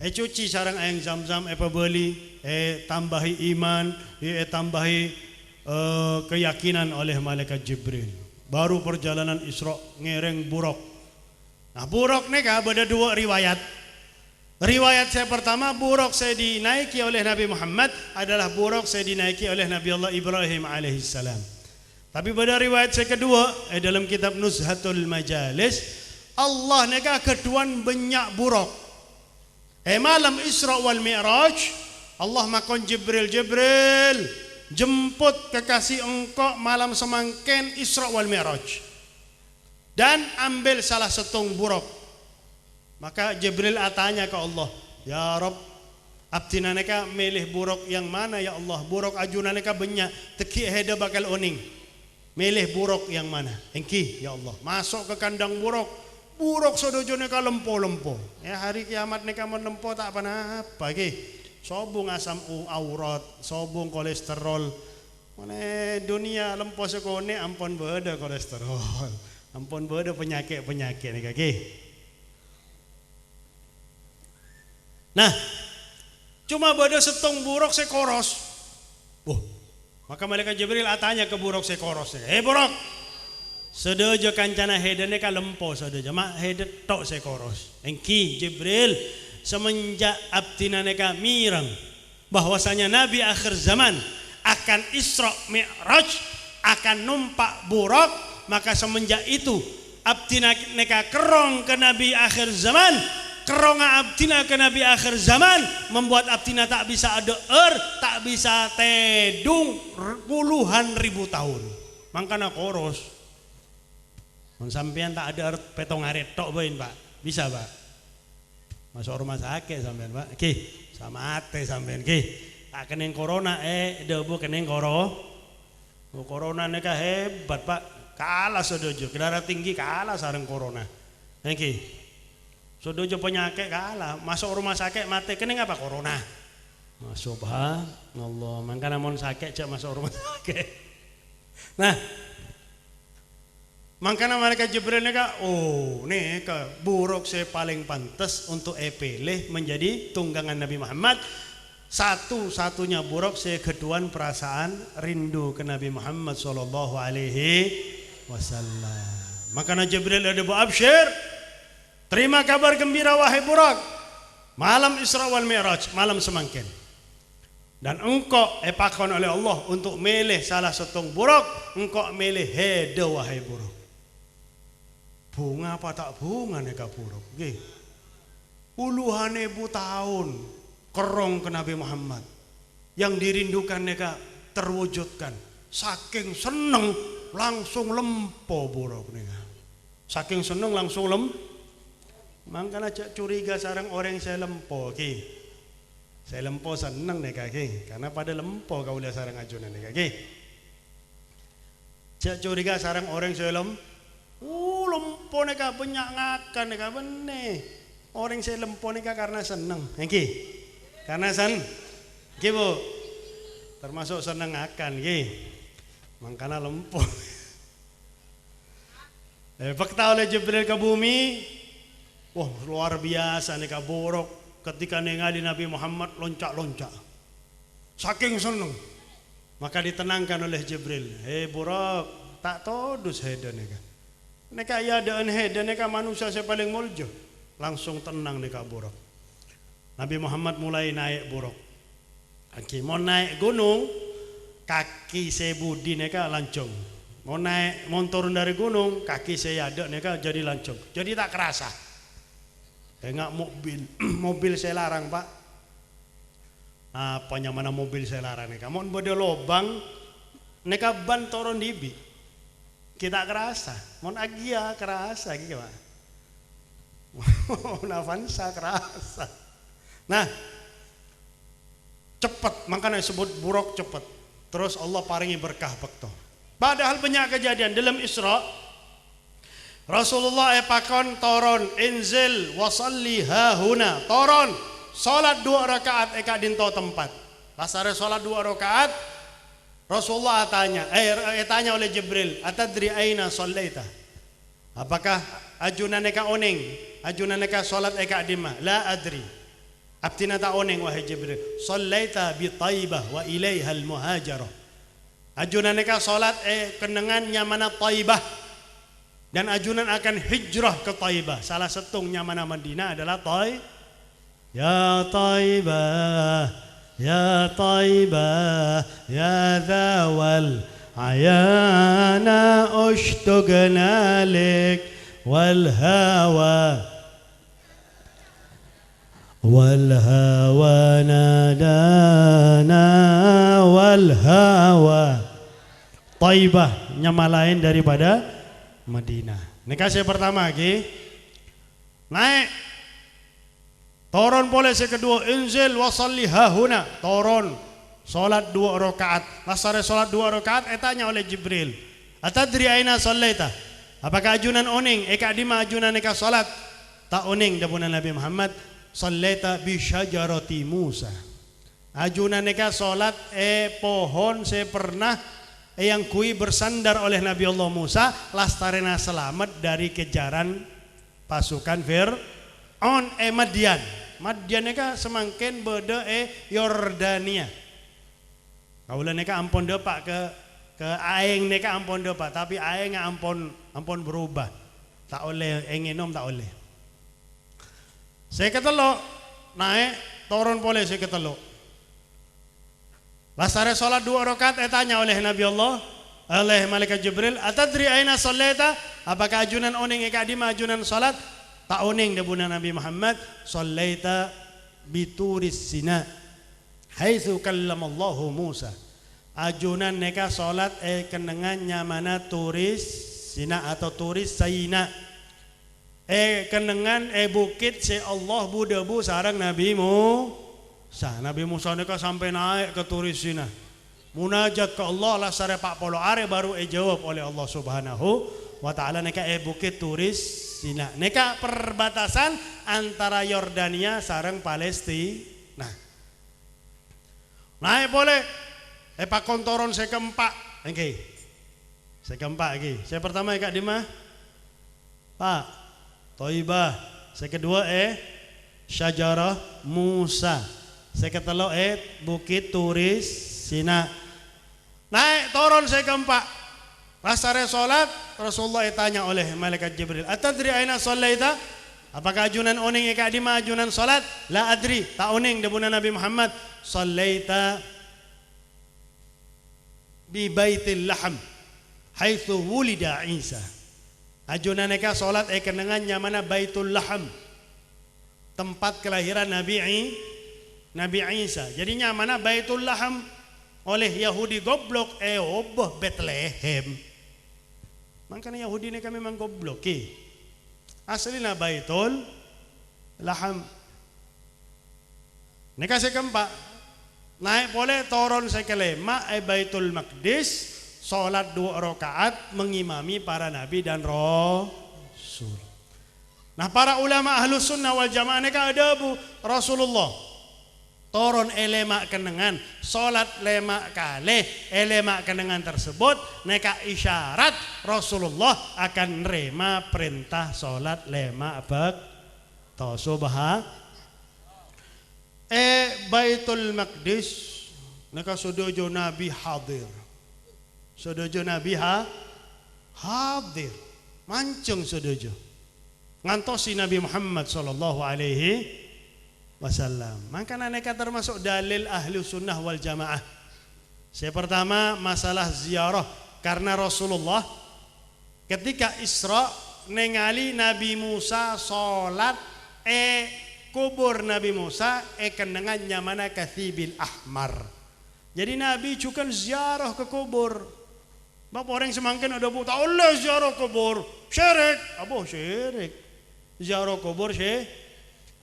Cuci sarang aing Zamzam beli, tambahi iman, tambahi keyakinan oleh malaikat Jibril. Baru perjalanan Isra ngereng buruk. Nah buruk neka beda dua riwayat. Riwayat saya pertama, buruk saya dinaiki oleh Nabi Muhammad adalah buruk saya dinaiki oleh Nabi Allah Ibrahim alaihissalam. Tapi pada riwayat saya kedua, dalam kitab Nuzhatul Majalis, Allah neka ketuan banyak buruk. Malam Isra wal Mi'raj, Allah makon Jibril jemput kekasih engkau malam semangken Isra wal Mi'raj dan ambil salah setung buruk. Maka Jibril tanya ke Allah, ya Rabb, abdina neka milih buruk yang mana ya Allah? Buruk ajunan neka banyak, teki heda bakal oning. Milih buruk yang mana? Engki ya Allah. Masuk ke kandang buruk, buruk sodojo neka lempo-lempo. Ya hari kiamat neka menempo tak apa-apa ki. Sobung asam aurat, sobung kolesterol. Mana dunia lempo sekone ampun beda kolesterol. Ampun beda penyakit-penyakit neka ki. Nah, cuma beda setong buruk sekoros. Maka malaikat Jibril tanya ke buruk sekoros. Buruk, sedojo kancana hedene ka lempo sedojo, mak hedet tok sekoros. Engki Jibril semenjak abdina neka mirang bahwasanya Nabi akhir zaman akan Isra Mi'raj, akan numpak buruk, maka semenjak itu abdina neka kerong ke Nabi akhir zaman. Keronga abdina ke Nabi akhir zaman membuat abdina tak bisa ada tak bisa tedung puluhan ribu tahun. Makanya koros. Sampean tak ada petong aret tok bain Pak. Bisa Pak. Masuk rumah sakit sampean Pak. Ki, sama ate sampean ki. Tak kening corona debu kening corona neka hebat Pak. Kalah sedojo, darah tinggi kalah sareng corona. Ki. Sodojo penyakit kalah, masuk rumah sakit mati, kena apa corona? Subhanallah, makanya mon sakit cak masuk rumah sakit. Nah, makanya mereka Jibril neka, neka buruk saya paling pantas untuk pilih menjadi tunggangan Nabi Muhammad. Satu-satunya buruk saya keduan perasaan rindu ke Nabi Muhammad sallallahu alaihi wasallam. Makanya Jibril ada absyir. Terima kabar gembira wahai buruk, malam Isra wal Mi'raj, malam semangkin. Dan engkau pakon oleh Allah untuk milih salah setung buruk, engkau milih hede wahai buruk. Bunga apa tak bunga neka buruk? Puluhan ribu tahun kerong ke Nabi Muhammad, yang dirindukan neka terwujudkan. Saking seneng langsung lempo buruk neka. Saking seneng langsung Makanya cak curiga sarang orang saya lempo ki. Saya lempo seneng nih kaki, karena pada lempo kau lihat sarang ajunan nih kaki. Cak curiga sarang orang saya lempo nih kak banyak ngakan nih kak benih. Orang saya lempo nih kak karena seneng, ki. Karena ki bu, termasuk seneng ngakan ki. Makanya lempo. Fakta oleh Jibril ke bumi. Wah luar biasa nih kak buruk ketika ningali Nabi Muhammad loncat-loncat. Saking seneng. Maka ditenangkan oleh Jibril. Buruk, tak todus heda nih kak. Neka ya daan heda neka manusia saya paling muljo. Langsung tenang nih kak buruk. Nabi Muhammad mulai naik buruk. Mau naik gunung, kaki saya budi neka lancung. Mau turun dari gunung, kaki saya ada neka jadi lancung. Jadi tak kerasa. Enggak mobil saya larang Pak. Apanya mana mobil saya larang nih? Kamu beda lobang, neka ban turun dibi. Kita kerasa, mon agia kerasa gitu Pak. Avanza kerasa. Nah, cepat, makanya disebut buruk cepat. Terus Allah paringi berkah bekto. Padahal banyak kejadian dalam Isra. Rasulullah pakon toron inzil wasalli hahuna toron salat 2 rakaat eka dinto tempat. Pasare salat 2 rakaat Rasulullah tanya oleh Jibril, atadri aina sallaita? Apakah ajunan eka oning? Ajunan eka salat eka dima? La adri. Abtina ta oning wahai Jibril. Sallaita bi Taibah wa ilaiha al muhajarah. Ajunan eka salat kenengan nyamana Taibah. Dan ajunan akan hijrah ke Taibah. Salah setungnya mana Madinah adalah يا طيبة يا طيبة يا ذا العيانا اشتقنا لك والهوى نادانا والهوى. Taibah nama lain daripada Madinah. Ini kasih pertama lagi. Naik. Turun boleh kedua. Inzil wa salli hahuna. Turun. Salat 2 rakaat. Lasare salat 2 rakaat etanya oleh Jibril. Atadri aina sallaita? Apakah ajunan oning eka dima ajunan eka salat? Tak oning dabuna Nabi Muhammad sallaita bi syajarati Musa. Ajunan eka salat pohon saya pernah yang kui bersandar oleh Nabi Allah Musa lastarena selamat dari kejaran pasukan Fir'aun Madian. Madian neka semangkin beda Yordania. Kaulah neka ampun depak ke aing neka ampun depak, tapi aing ampun berubah. Tak oleh enginom tak oleh. Saya ketelo naik turun boleh saya ketelo. Lasare salat 2 rakaat tanya oleh Nabi Allah oleh malaikat Jibril, atadri aina sallaita? Apakah ajunan oning eka di ajunan salat? Tak oning dabuna Nabi Muhammad sallaita bituris Sina haitsu kallamallahu Musa. Ajunan neka salat kenengan nyamana turis Sina atau turis Saina. Kenengan bukit se Allah budebu sarang Nabi Nabi Musa neka sampai naik ke turis Sina. Munajat ke Allah lah sare 40 are baru jawab oleh Allah Subhanahu wa taala neka bukit turis Sina. Neka perbatasan antara Yordania sareng Palestina. Naik boleh pak kontoron saya keempat. Oke. Saya keempat lagi. Saya pertama eka di mana? Pak Thaibah. Saya kedua Syajarah Musa. Saya ketelo bukit turis Sina. Naik turun saya keempat. Lasare salat Rasulullah tanya oleh malaikat Jibril, atadri aina sallaita? Apakah ajunan oning eka di ajunan salat? La adri, tak oning dabuna Nabi Muhammad sallaita bi baitil laham haitsu wulida Isa. Ajunan eka salat kenengannya mana Baitul Laham, tempat kelahiran Nabi Isa. Jadinya mana Baitul Laham oleh Yahudi goblok obah Bethlehem. Makanya Yahudi ini kami memang goblok. Aslinya Baitul Laham. Ini kasih keempat. Naik boleh turun saya kelima Baitul Maqdis. Salat 2 rakaat mengimami para nabi dan rasul. Nah para ulama ahlus sunnah wal jamaah ini ada Rasulullah turun lemak kenengan, solat lemak kali, lemak kenengan tersebut neka isyarat Rasulullah akan nerima perintah solat lemak bak subha. Baitul Maqdis neka sudojo Nabi hadir, sudojo Nabi hadir, mancung sudojo ngantosi Nabi Muhammad sallallahu alaihi wasallam. Maka neka termasuk dalil ahlu sunnah wal jamaah. Saya pertama masalah ziarah, karena Rasulullah ketika Isra ningali Nabi Musa salat kubur Nabi Musa kendengannya mana Kathibil Ahmar. Jadi Nabi cukan ziarah ke kubur. Bapak orang semangkin ada bu tak oleh ziarah kubur, syirik. Abu syirik. Ziarah kubur syirik.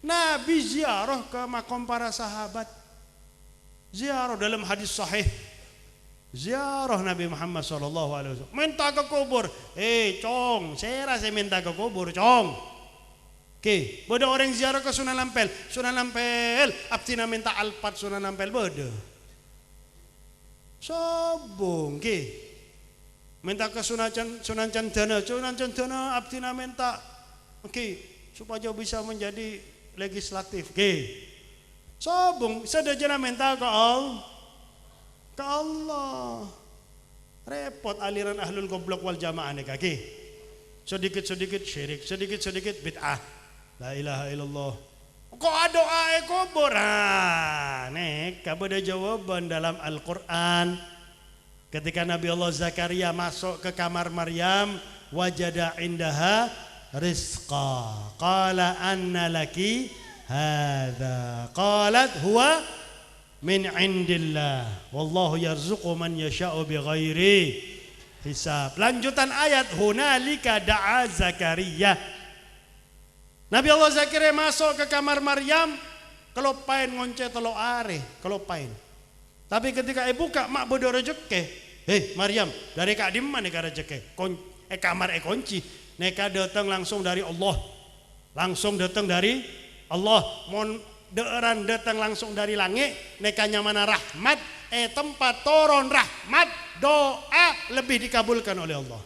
Nabi ziarah ke makam para sahabat. Ziarah dalam hadis sahih. Ziarah Nabi Muhammad sallallahu alaihi wasallam. Minta ke kubur. Cong, saya rasa minta ke kubur, cong. Oke, bodoh orang ziarah ke Sunan Ampel. Sunan Ampel, abtina minta alpat Sunan Ampel bodoh. Sobong, oke. Minta ke Sunan Cendana. Sunan Cendana abtina minta, oke, supaya bisa menjadi legislatif. Oke. Sobong, sedajana minta ke Allah. Repot aliran ahlul goblok wal jamaah nih kaki. Sedikit-sedikit syirik, sedikit-sedikit bid'ah. La ilaha illallah. Kok doa kubur? Neka ada jawaban dalam Al-Quran. Ketika Nabi Allah Zakaria masuk ke kamar Maryam, wajada indaha rizqa. Qala anna laki hadha. Qalat huwa min indillah. Wallahu yarzuqu man yasha'u bighairi hisab. Lanjutan ayat, hunalika da'a Zakaria. Nabi Allah Zakaria masuk ke kamar Maryam, kelopain ngonce telo are, kelopain. Tapi ketika buka mak bodo rezeki. Maryam, dari kak di mana neka rezeki? Kamar kunci. Neka datang langsung dari Allah. Langsung datang dari Allah. Mon deeran datang langsung dari langit. Neka nyamana rahmat. Tempat turun rahmat. Doa lebih dikabulkan oleh Allah.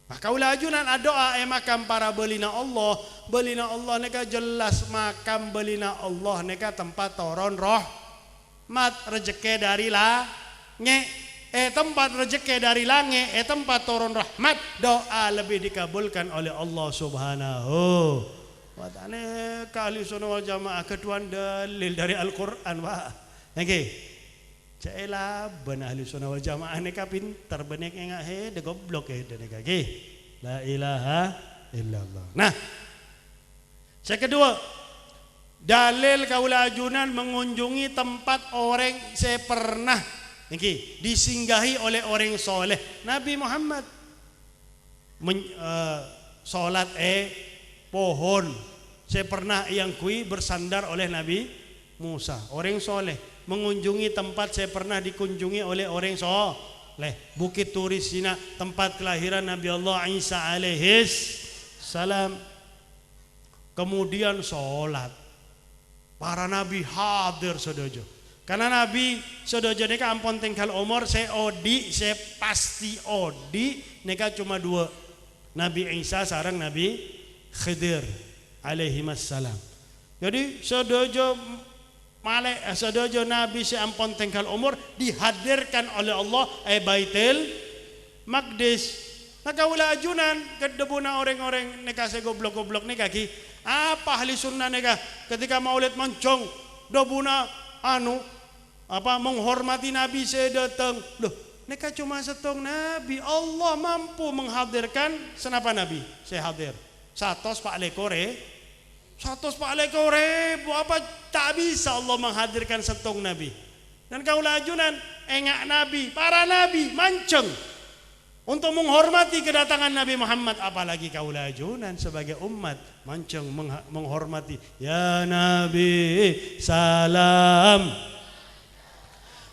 Maka ulah ajunan doa makam para belina Allah neka jelas makam belina Allah neka tempat turun rahmat rezeki dari langit tempat rezeki dari langit tempat turun rahmat doa lebih dikabulkan oleh Allah Subhanahu wa ta'ala. Ahli sunnah wal jamaah ketuan dalil dari Al-Qur'an Pak. Oke. Cailah benar ahli sunnah wal jamaah neka pintar benek engak de goblok neka la ilaha illallah. Nah, yang kedua, dalil kaula ajunan mengunjungi tempat orang saya pernah disinggahi oleh orang soleh. Nabi Muhammad salat pohon saya pernah yang kui bersandar oleh Nabi Musa. Orang soleh mengunjungi tempat saya pernah dikunjungi oleh orang soleh. Bukit Turi Sina, tempat kelahiran Nabi Allah Isa alaihis salam. Kemudian sholat. Para nabi hadir sedojo. Karena Nabi sedojo neka ampun tinggal umur saya odi, saya pasti odi. Neka cuma dua, Nabi Isa sarang Nabi Khidir alaihimassalam. Jadi sedojo sedojo Nabi seampun tinggal umur dihadirkan oleh Allah Baitul Maqdis. Maka ulah ajunan kedebuna orang-orang neka se goblok-goblok neka ki apa ahli sunnah neka ketika maulid moncong dobuna menghormati Nabi saya datang loh neka cuma setong Nabi Allah mampu menghadirkan senapa Nabi saya hadir 100 Pak Lekore 100 Pak Lekore apa tak bisa Allah menghadirkan setong Nabi. Dan kaulah ajunan engak Nabi para Nabi manceng untuk menghormati kedatangan Nabi Muhammad, apalagi kaulah ajunan sebagai umat manceng menghormati ya Nabi salam.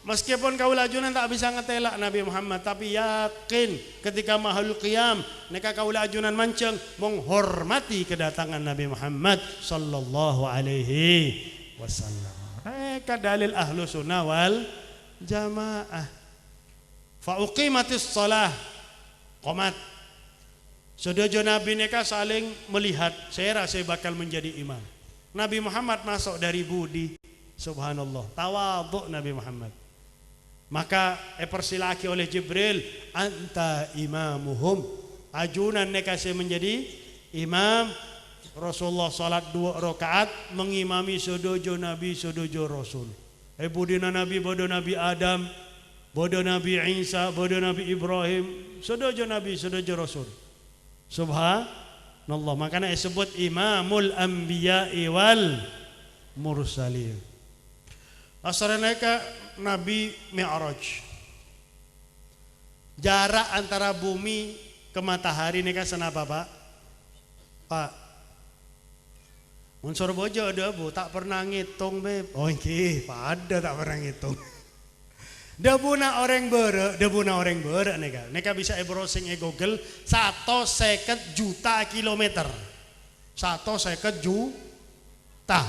Meskipun kaulah ajunan tak bisa ngetelak Nabi Muhammad, tapi yakin ketika mahal qiyam neka kaulah ajunan manceng menghormati kedatangan Nabi Muhammad sallallahu alaihi wasallam. Mereka dalil ahlu sunnah wal jamaah. Fa uqimatis shalah qomat. Sedojo Nabi neka saling melihat, saya rasa bakal menjadi imam. Nabi Muhammad masuk dari budi, subhanallah, tawadhu Nabi Muhammad. Maka persilaki oleh Jibril, anta imamuhum. Ajunan neka saya menjadi imam. Rasulullah salat 2 rakaat mengimami sedojo Nabi, sedojo Rasul. Budina Nabi, bodo Nabi Adam, bodo Nabi Isa, bodo Nabi Ibrahim, sedojo Nabi, sedojo Rasul. Subhanallah. Makanya disebut imamul anbiya'i wal mursalin. Asranaika Nabi Mi'raj. Jarak antara bumi ke matahari neka senapa Pak? Pak. Unsur bojo ada bu, tak pernah ngitung beb. Oh iki, pada tak pernah ngitung. Debuna orang bere neka. Neka bisa browsing Google 150 juta kilometer. 150 juta.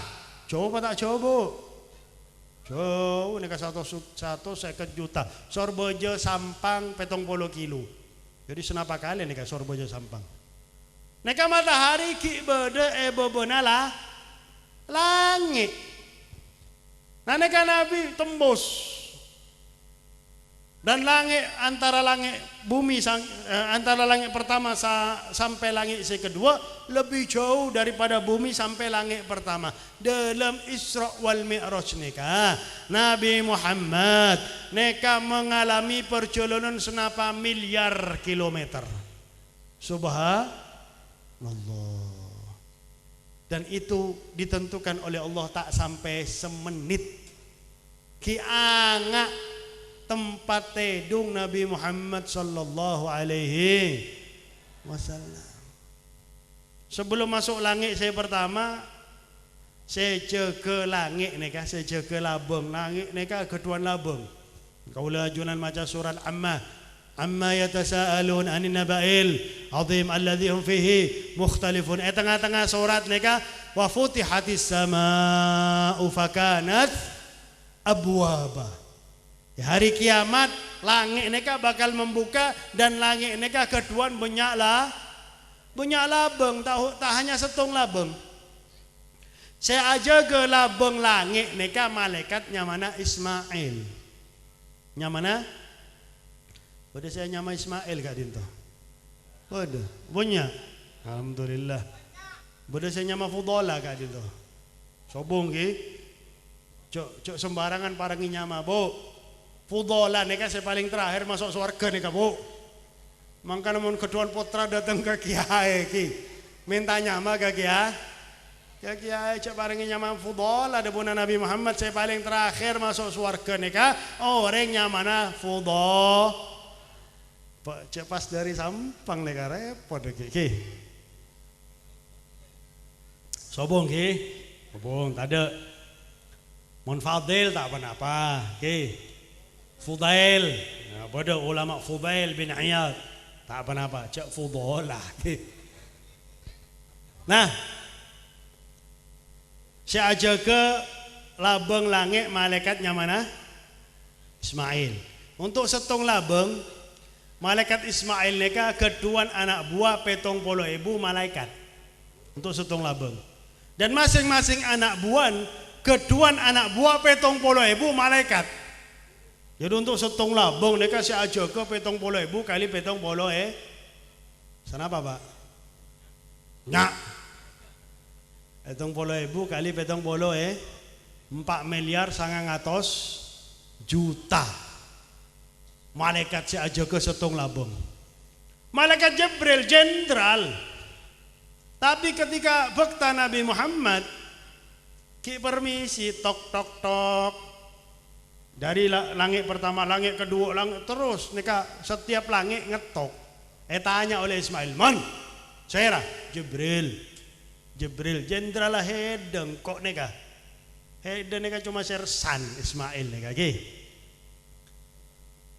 Coba tak coba. Coba neka 150 juta. Sorbojo Sampang 70 kilo. Jadi senapa kali neka Sorbojo Sampang. Neka matahari ki bede bobonala langit. Nah neka Nabi tembus Dan langit antara langit bumi antara langit pertama sampai langit kedua lebih jauh daripada bumi sampai langit pertama. Dalam Isra wal Mi'raj nikah Nabi Muhammad neka mengalami perjalanan senapa miliar kilometer. Subhanallah. Dan itu ditentukan oleh Allah tak sampai semenit. Ki anga tempat tedung Nabi Muhammad sallallahu alaihi wasallam. Sebelum masuk langit saya pertama, saya jaga langit neka, saya jaga labung langit neka ketuan labung. Kaula ajunan maca surat Amma yatasaalun anin naba'il azim alladhi hum fihi mukhtalifun. Tengah-tengah surat neka wa futihatis samaa'u fakanat abwaba. Ya, hari kiamat langit neka bakal membuka dan langit neka keduan banyak labeng, tak hanya setung labeng. Saya aja ke labeng langit neka malaikatnya mana Ismail. Nyamana? Udah saya nyama Ismail kak dinto. Udah, punya. Alhamdulillah. Udah saya nyama Fudola kak dinto. Sobong ki. Cok sembarangan parangi nyama, Bu. Fudola neka saya paling terakhir masuk surga neka, Bu. Mangka namun keduan putra datang ke kiai ki. Minta nyama ke kiai. Ke kiai cek parangi nyama Fudola debuna Nabi Muhammad saya paling terakhir masuk surga neka. Orang nyamana Fudola. Pak cek pas dari Sampang neka repot ki. Sobong ki. Sobong tak ada. Mon Fadil tak apa-apa ki. Fudail, nah, pada ulama Fudail bin Iyad tak apa-apa, cak Fudola. Nah, saya aja ke labeng langit malaikatnya mana? Ismail. Untuk setung labeng, malaikat Ismail neka keduan anak buah 70.000 malaikat. Untuk setung labeng. Dan masing-masing anak buah keduan anak buah 70.000 malaikat. Jadi untuk setong labung mereka saya aja ke 70.000 kali 70 Kenapa Pak? Nyak 70.000 kali 70 4 miliar 900 juta malaikat saya aja ke setong labung. Malaikat Jibril jenderal. Tapi ketika bekta Nabi Muhammad ki permisi tok tok tok dari langit pertama, langit kedua, langit terus neka setiap langit ngetok. Tanya oleh Ismail, "Man, saya Jibril jenderal hedeng kok neka. Hedeng neka cuma sersan Ismail neka ge.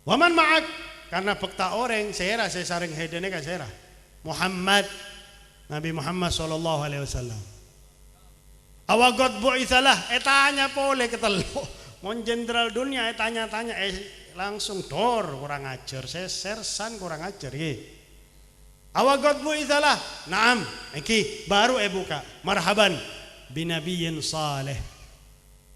Waman ma'ak karena bekta orang saya saring hedeng neka saya Muhammad Nabi Muhammad sallallahu alaihi wasallam. Awagot bu'itsalah tanya pole ketelu. Mon jenderal dunia tanya-tanya langsung dor kurang ajar saya sersan kurang ajar ye. Awagot bu izalah naam iki baru buka marhaban binabiyyin saleh.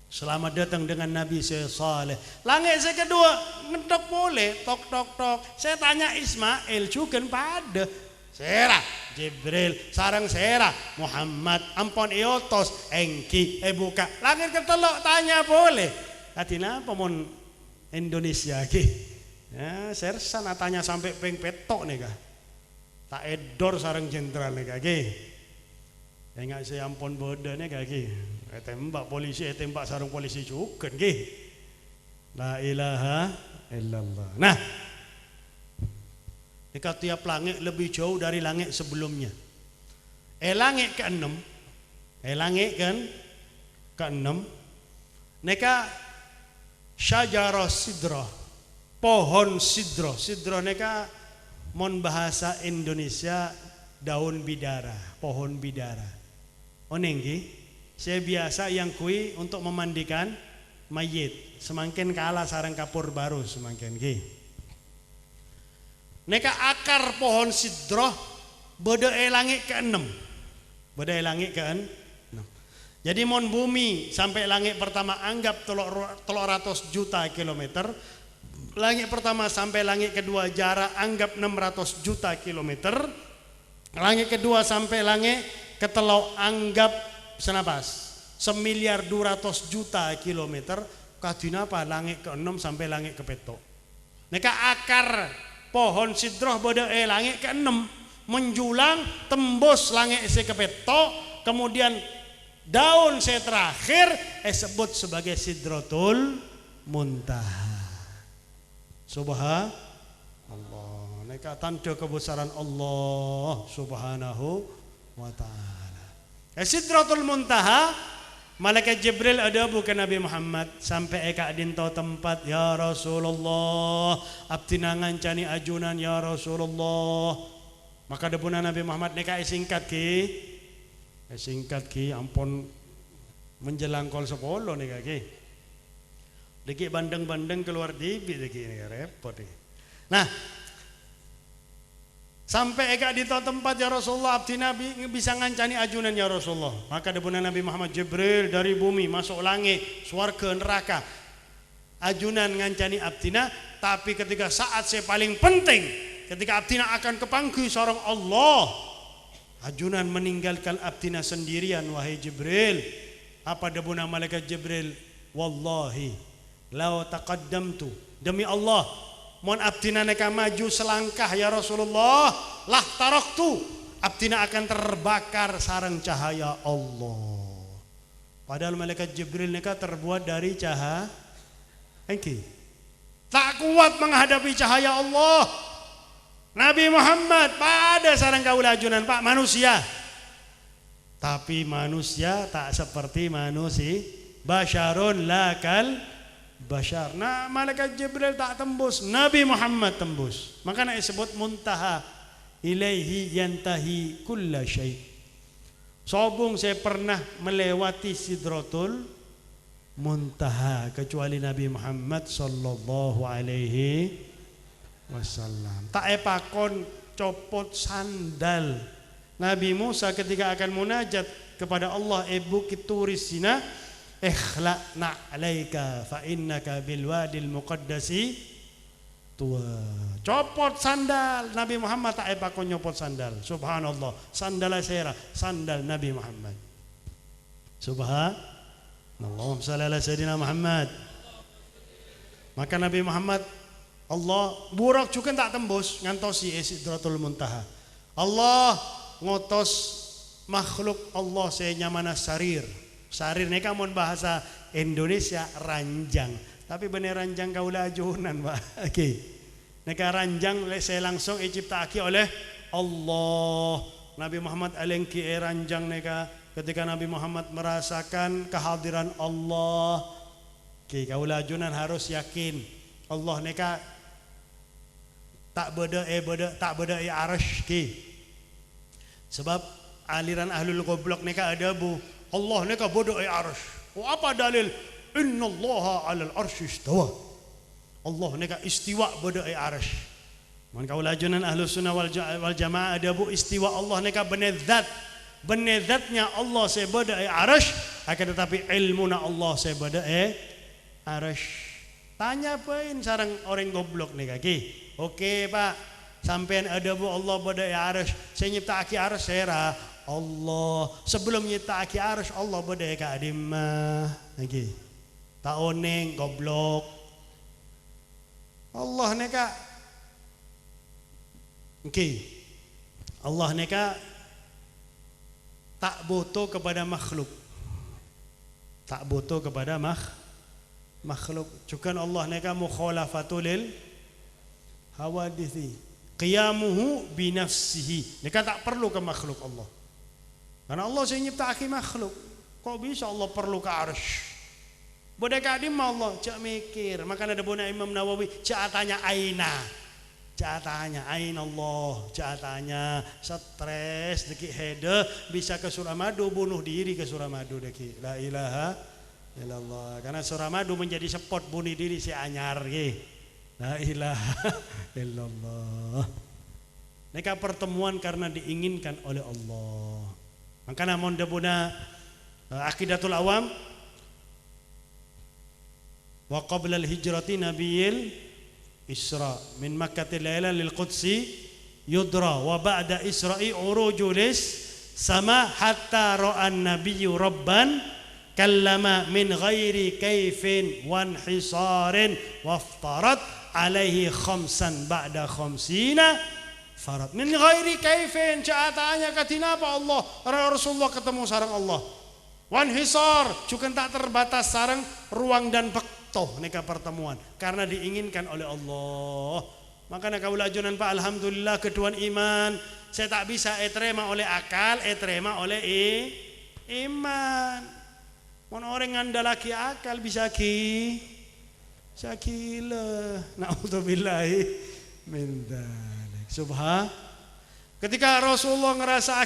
Selamat datang dengan Nabi saleh. Langit saya kedua ngetok boleh tok tok tok. Saya tanya Ismail juga pada Sera Jibril sarang sera Muhammad ampon iotos engki buka. Langit ketelok tanya boleh. Katina pemon Indonesia ki, ya sersan tanya sampai peng petok nih kah, tak edor sarang jenderal nih kah ki, enggak saya ampun bodoh nih kah ki, tembak polisi, tembak sarang polisi juga ki, la ilaha illallah. Nah, dekat tiap langit lebih jauh dari langit sebelumnya. Langit ke-6, langit kan ke-6, neka syajarah sidra, pohon sidra neka mon bahasa Indonesia daun bidara, pohon bidara. Onenggi, saya biasa yang kui untuk memandikan mayit, semakin kalah sarang kapur baru semakin ki. Neka akar pohon sidra beda langit ke-6, beda langit ke-6. Jadi mon bumi sampai langit pertama anggap 300 juta kilometer, Langit pertama sampai langit kedua jarak anggap 600 juta kilometer. Langit kedua sampai langit ketelau anggap senapas 1.200.000.000 kilometer. Kadina apa? Langit ke-6 sampai langit ke-7. Neka akar pohon sidroh bodoh langit ke-6 menjulang tembus langit ke-7, kemudian daun terakhir sebut sebagai Sidratul Muntaha. Subhanallah. Neka tanda kebesaran Allah Subhanahu wa taala. Sidratul Muntaha, malaikat Jibril ada bukan Nabi Muhammad sampai eka dinto tempat ya Rasulullah abdina ngancani ajunan ya Rasulullah. Maka debuna Nabi Muhammad neka singkat ki ampun menjelang kol 10 neka ki. Deki bandeng-bandeng keluar dibi deki ini repot nih. Nah, sampai eka di tempat ya Rasulullah abdi Nabi bisa ngancani ajunan ya Rasulullah. Maka debuna Nabi Muhammad Jibril dari bumi masuk langit, swarga, neraka. Ajunan ngancani abdina, tapi ketika saat saya paling penting, ketika abdina akan kepanggil seorang Allah, ajunan meninggalkan abdina sendirian. Wahai Jibril, apa debuna malaikat Jibril? Wallahi lau taqaddamtu, demi Allah mon abdina neka maju selangkah ya Rasulullah, lah taraktu, abdina akan terbakar sareng cahaya Allah. Padahal malaikat Jibril neka terbuat dari cahaya tak kuat menghadapi cahaya Allah. Nabi Muhammad pada sareng kaula ajunan Pak manusia, tapi manusia tak seperti manusia. Basyarun lakal bashar. Nah, malaikat Jibril tak tembus, Nabi Muhammad tembus. Makanya disebut muntaha, ilaihi yantahi kulla syai. Sobung saya pernah melewati Sidratul Muntaha kecuali Nabi Muhammad sallallahu alaihi wasallam. Tak epakon copot sandal Nabi Musa ketika akan munajat kepada Allah Bukit Turi Sina. Ikhla'na alaika fa innaka bil wadil muqaddasi tua. Copot sandal Nabi Muhammad tak epakon nyopot sandal. Subhanallah, sandal sera, sandal Nabi Muhammad. Subhanallah, sallallahu alaihi sayyidina Muhammad. Maka Nabi Muhammad Allah burak juga tak tembus ngantosi Sidratul Muntaha. Allah ngotos makhluk Allah saya mana sarir. Sarir neka mon bahasa Indonesia ranjang, tapi bener ranjang kaula ajunan Pak. Oke. Neka ranjang saya langsung diciptakan oleh Allah. Nabi Muhammad alengki ranjang neka ketika Nabi Muhammad merasakan kehadiran Allah. Oke, kaula ajunan harus yakin Allah neka tak beda arash ki. Sebab aliran ahlul goblok neka ada bu Allah neka bodoh arsh. Oh, apa dalil? Innallaha 'alal arsy istawa. Allah neka istiwa bodoh arsh. Man kaula ajunan ahlus sunnah wal jamaah ada bu istiwa Allah neka benezat. Benezatnya Allah saya bodoh arsh, akan tetapi ilmuna Allah saya bodoh arsh. Tanya poin sarang orang goblok neka ki. Oke Pak, sampean ada bu Allah bodoh arsh. Saya nyiptaki arsh saya Allah sebelum nyiptaki arsy Allah bodai ka adimah lagi tak oneng goblok Allah neka Allah neka tak butuh kepada makhluk, tak butuh kepada makhluk. Cukan Allah neka mukhalafatul lil hawadithi qiyamuhu binafsihi, neka tak perlu ke makhluk Allah. Karena Allah saya nyiptaki makhluk. Kok bisa Allah perlu ke arsy? Bodai kadim Allah cak mikir. Makanya ada bona Imam Nawawi cak tanya aina. Cak tanya aina Allah. Cak tanya stres deki hede bisa ke Suramadu bunuh diri ke Suramadu deki. La ilaha illallah. Karena Suramadu menjadi spot bunuh diri si anyar ye. La ilaha illallah. Neka pertemuan karena diinginkan oleh Allah. Makanya mon debuna aqidatul awam wa qabla al hijrati nabiyil Isra min Makkatil lailan lil Qudsi yudra wa ba'da Isra'i urujulis sama hatta ra'an nabiyyu rabban kallama min ghairi kaifin wan hisarin waftarat alaihi khamsan ba'da khamsina farad min ghairi kaifin caatanya katina apa Allah Rasulullah ketemu sareng Allah wan hisar juga tak terbatas sareng ruang dan bektoh neka pertemuan karena diinginkan oleh Allah. Makanya kaula ajunan Pak alhamdulillah keduan iman saya tak bisa terima oleh akal terima oleh iman. Mon orang ngandalaki akal bisa sakila naudzubillahi min dzalik. Subhan ketika Rasulullah ngerasa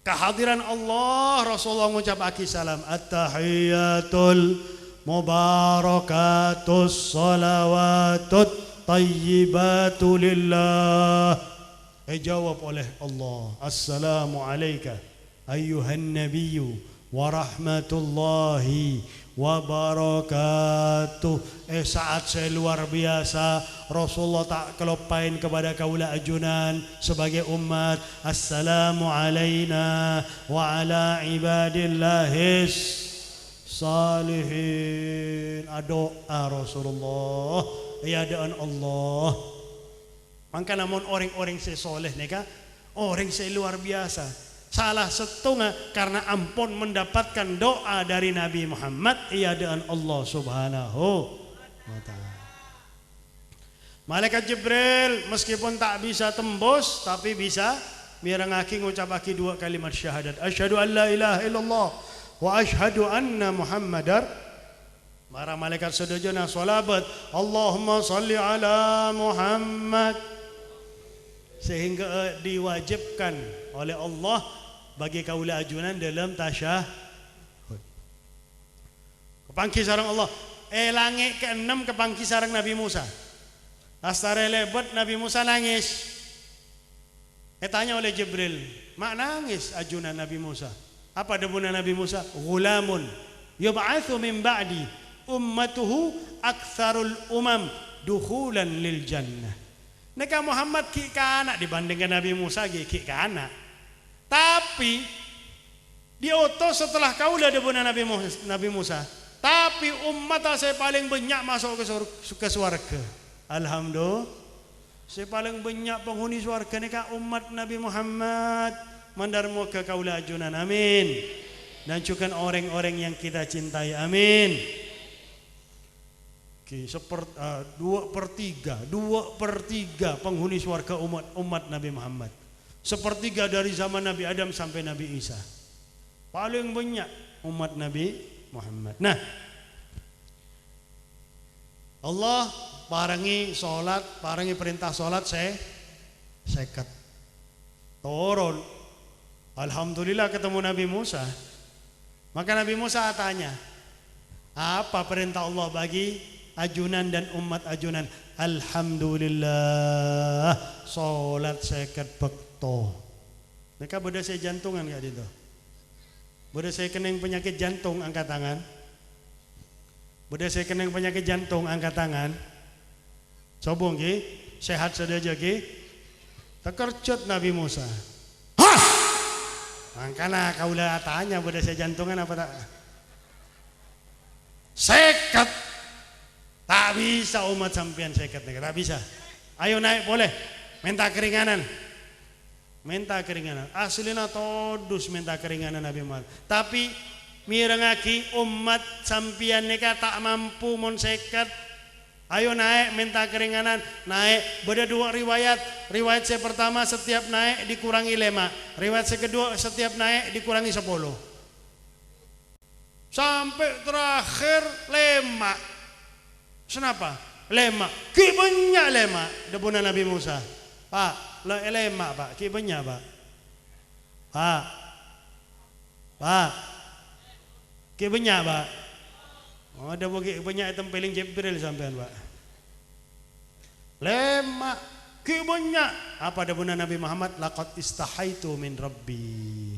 kehadiran Allah, Rasulullah mengucap salam at-tahiyatul mubarakatus salawatut tayyibatu lillah. Jawab oleh Allah, assalamu alayka ayyuhan nabiyyu wa rahmatullahi wabarakatuh. Saat saya luar biasa Rasulullah tak kelupain kepada kaula ajunan sebagai umat assalamu alaina wa ala ibadillahis salihin. Doa Rasulullah ya doa Allah. Maka namun orang-orang saya soleh neka orang saya luar biasa salah setengah karena ampun mendapatkan doa dari Nabi Muhammad ia dengan Allah subhanahu wa ta'ala. Malaikat Jibril meskipun tak bisa tembus tapi bisa mirengaki ngucapaki dua kalimat syahadat asyhadu an la ilaha illallah wa asyhadu anna muhammadar. Para malaikat sedejana salabat Allahumma salli ala Muhammad sehingga diwajibkan oleh Allah bagi kaula ajunan dalam tasyahud. Kepangki sareng Allah. Langit ke-6 kepangki sareng Nabi Musa. Astare lebat Nabi Musa nangis. Tanya oleh Jibril, mak nangis ajunan Nabi Musa. Apa debuna Nabi Musa? Ghulamun yub'atsu min ba'di ummatuhu aktsarul umam dukhulan lil jannah. Neka Muhammad ki kana dibandingkan Nabi Musa ki kana. Tapi diutus setelah kaula debuna Nabi Musa. Tapi umat saya paling banyak masuk ke surga. Alhamdulillah. Saya paling banyak penghuni surga neka umat Nabi Muhammad. Mandarmu ke kaula ajunan. Amin. Dan juga orang-orang yang kita cintai. Amin. Dua per tiga penghuni surga umat Nabi Muhammad. Sepertiga dari zaman Nabi Adam sampai Nabi Isa. Paling banyak umat Nabi Muhammad. Nah, Allah parangi solat, parangi perintah solat seket. Turun. Alhamdulillah ketemu Nabi Musa. Maka Nabi Musa tanya, apa perintah Allah bagi ajunan dan umat ajunan? Alhamdulillah solat seket bekto. Mereka beda saya jantungan gak itu? Beda saya kening penyakit jantung angkat tangan. Beda saya kening penyakit jantung angkat tangan. Coba ki sehat saja ki. Tekercut Nabi Musa. Hah! Makanya kaulah tanya beda saya jantungan apa tak? Seket. Tak bisa umat sampian seket nih, tak bisa. Ayo naik boleh, minta keringanan, Aslina todus minta keringanan Nabi Muhammad. Tapi mirengaki umat sampian nih tak mampu mon seket. Ayo naik minta keringanan, naik. Beda dua riwayat. Riwayat saya pertama setiap naik dikurangi 5. Riwayat saya kedua setiap naik dikurangi 10. Sampai terakhir 5. Kenapa? Lemak. Ki banyak lemak. Debuna Nabi Musa. Pak, lemak pak. Ki banyak pak. Pak. Ki banyak pak. Oh, ada banyak tempeling Jibril sampean pak. Lemak. Ki banyak. Apa debuna Nabi Muhammad? Laqad istahaitu min Rabbi.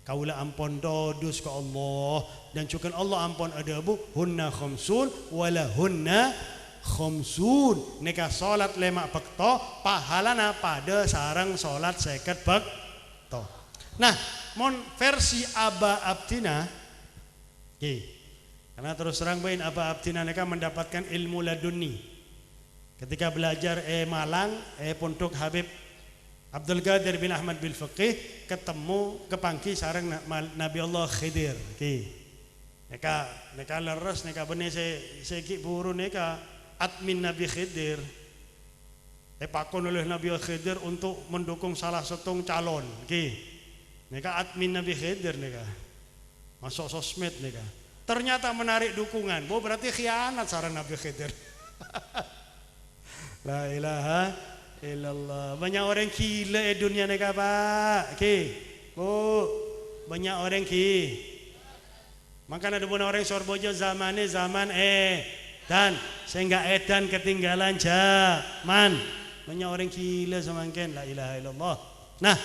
Kaulah ampun dodus ke Allah dan juga Allah ampun adabu hunna khamsun wala hunna khomsun neka salat lemak bekto pahalana pada sarang salat 50 bekto. Nah, mon versi Aba Abdina karena terus terang bain Aba Abdina neka mendapatkan ilmu laduni ketika belajar Malang pondok Habib Abdul Qadir bin Ahmad bil Fiqih ketemu kepangki sarang Nabi Allah Khidir neka leres neka benih seki buru neka admin Nabi Khidir pakon oleh Nabi Khidir untuk mendukung salah satu calon neka admin Nabi Khidir neka masuk sosmed neka ternyata menarik dukungan berarti khianat sarang Nabi Khidir. La ilaha illallah. Banyak orang gila dunia neka Pak Bu banyak orang makanya ada orang sorbojo zamannya zaman dan sehingga edan ketinggalan zaman banyak orang gila semangken. La ilaha illallah. Nah,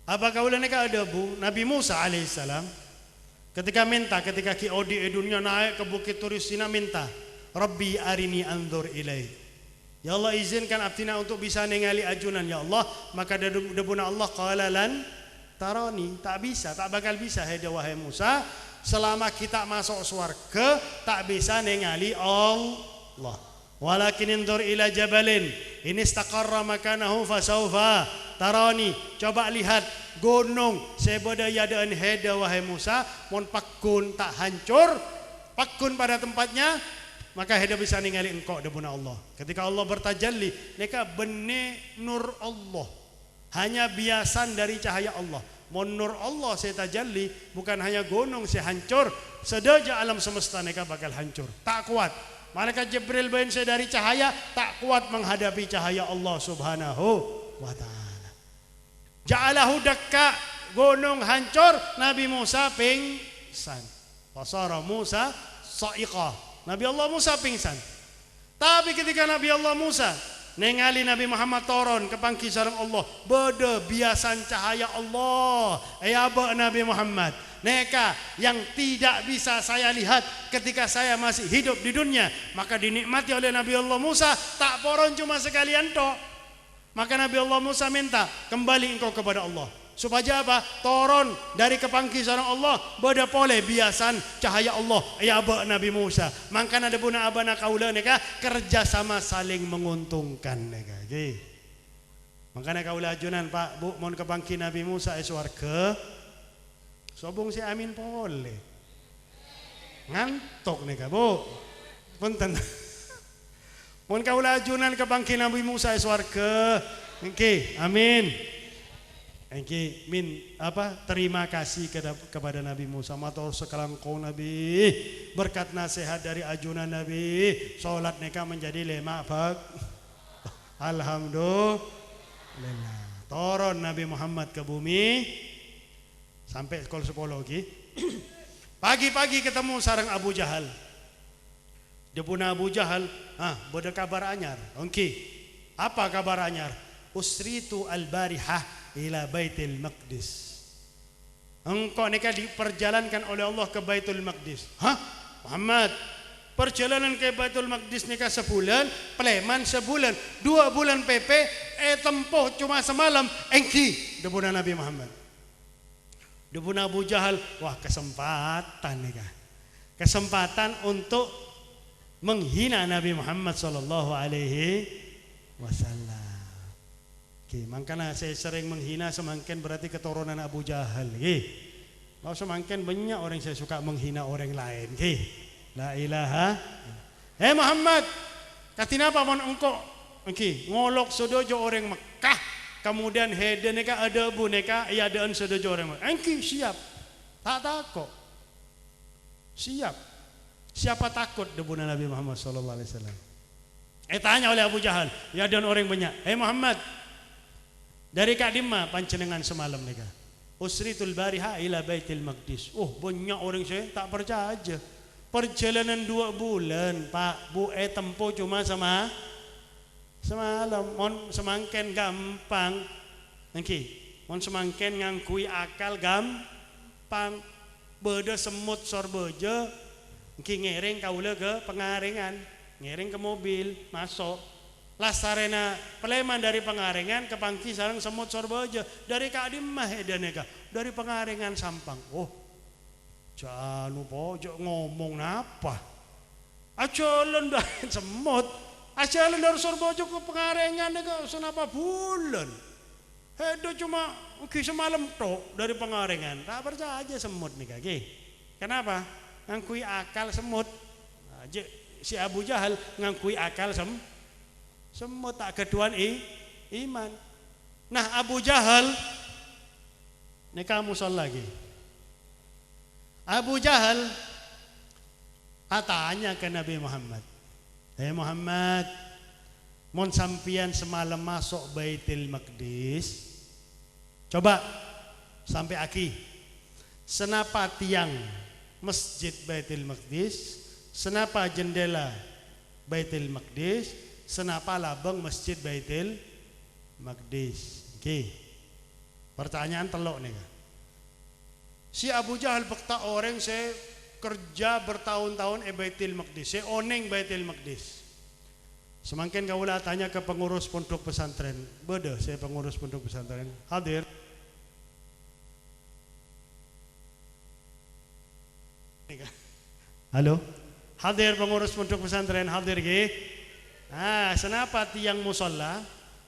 apa kaulah neka ada bu Nabi Musa alaihissalam ketika ki odi dunia naik ke bukit Turisina minta Rabbi arini anzur ilaih. Ya Allah izinkan abdina untuk bisa ningali ajunan ya Allah. Maka debuna Allah qala lan tarani, tak bakal bisa hai wahai Musa selama kita masuk surga tak bisa ningali Allah. Walakin inzur ila jabalin in istaqarra makanahu fasawfa tarani. Coba lihat gunung sebada yadaan heda wahai Musa mon pakun tak hancur pakun pada tempatnya maka heda bisa ningali engkau debuna Allah. Ketika Allah bertajalli neka bene nur Allah hanya biasan dari cahaya Allah. Mon nur Allah saya tajalli bukan hanya gunung saya hancur sedaja alam semesta neka bakal hancur tak kuat. Malaikat Jibril bain saya dari cahaya tak kuat menghadapi cahaya Allah subhanahu wa ta'ala. Ja'alahu dakka gunung hancur Nabi Musa pingsan. Fasara Musa sa'iqah. Nabi Allah Musa pingsan. Tapi ketika Nabi Allah Musa ningali Nabi Muhammad turun ke pangki sareng Allah beda biasan cahaya Allah ayaba Nabi Muhammad neka yang tidak bisa saya lihat ketika saya masih hidup di dunia maka dinikmati oleh Nabi Allah Musa tak poron cuma sekalian tok. Maka Nabi Allah Musa minta kembali engkau kepada Allah supaya apa? Turun dari kepangki sareng Allah beda pole biasan cahaya Allah ya aba Nabi Musa. Maka ada puna abana kaula neka kerjasama saling menguntungkan neka. Makanya kaula ajunan Pak Bu mon kepangki Nabi Musa swarga sobong si amin pole ngantuk neka Bu punten. Mon kaula ajunan kepangki Nabi Musa swarga amin. Engki min terima kasih kepada Nabi Musa matur sekarang kau Nabi berkat nasihat dari ajunan Nabi salat neka menjadi lema bak. Alhamdulillah. Turun Nabi Muhammad ke bumi sampai sekolah psikologi. Pagi-pagi ketemu sarang Abu Jahal. Depuna Abu Jahal, bodoh kabar anyar. Apa kabar anyar? Usritu al-barihah ila Baitul Maqdis. Engkau neka diperjalankan oleh Allah ke Baitul Maqdis. Muhammad, perjalanan ke Baitul Maqdis neka sebulan, pleman sebulan, 2 bulan PP, tempoh cuma semalam. Engki debuna Nabi Muhammad. Debuna Abu Jahal, wah kesempatan neka. Kesempatan untuk menghina Nabi Muhammad sallallahu alaihi wasallam. Makanya saya sering menghina semakin berarti keturunan Abu Jahal. Kalau semakin banyak orang saya suka menghina orang lain. La ilaha. Muhammad, katina apa mon engkau? Ngolok sedojo orang Mekah, kemudian hede neka ada bu neka ya adaan sedojo orang Mekah. Siap, tak takut. Siap. Siapa takut debuna Nabi Muhammad sallallahu alaihi wasallam? Tanya oleh Abu Jahal, ya adaan orang banyak. Muhammad, dari Kak Dimma pancenengan semalam neka usritul bariha ila Baitul Maqdis. Banyak orang saya tak percaya aja. Perjalanan 2 bulan Pak Bu tempo cuma semalam. Mon semangken gampang. Mon semangken ngangkui akal gampang. Beda semut sorbojo Engki ngiring kaula ke pengaringan, ngiring ke mobil, masuk. Lasarena Peleman dari pengaringan ke Pangki sareng semut Sorbojo, dari Kak Dimah edaneka, dari pengaringan Sampang. Oh, janu pojok ngomong napa? Ajalan dari semut, ajalan dari Sorbojo ke pengaringan neka senapa bulan. Hedo cuma semalam tok dari pengaringan. Tak percaya semut nih kaki. Kenapa? Ngangkui akal semut. Si Abu Jahal ngangkui akal semut tak keduan iman. Nah Abu Jahal ini kamu soal lagi. Abu Jahal tanya ke Nabi Muhammad, "Hei Muhammad, mon sampian semalam masuk Baitul Maqdis, coba sampai aki, senapa tiang Masjid Baitul Maqdis, senapa jendela Baitul Maqdis, senapa labang Masjid Baitul Maqdis." Oke. Pertanyaan telok nih. Si Abu Jahal bekta orang saya kerja bertahun-tahun Baitul Maqdis, saya oneng Baitul Maqdis. Semakin kaulah tanya ke pengurus pondok pesantren, beda saya pengurus pondok pesantren, hadir. Halo, hadir pengurus pondok pesantren, hadir ge. Senapa tiang musola,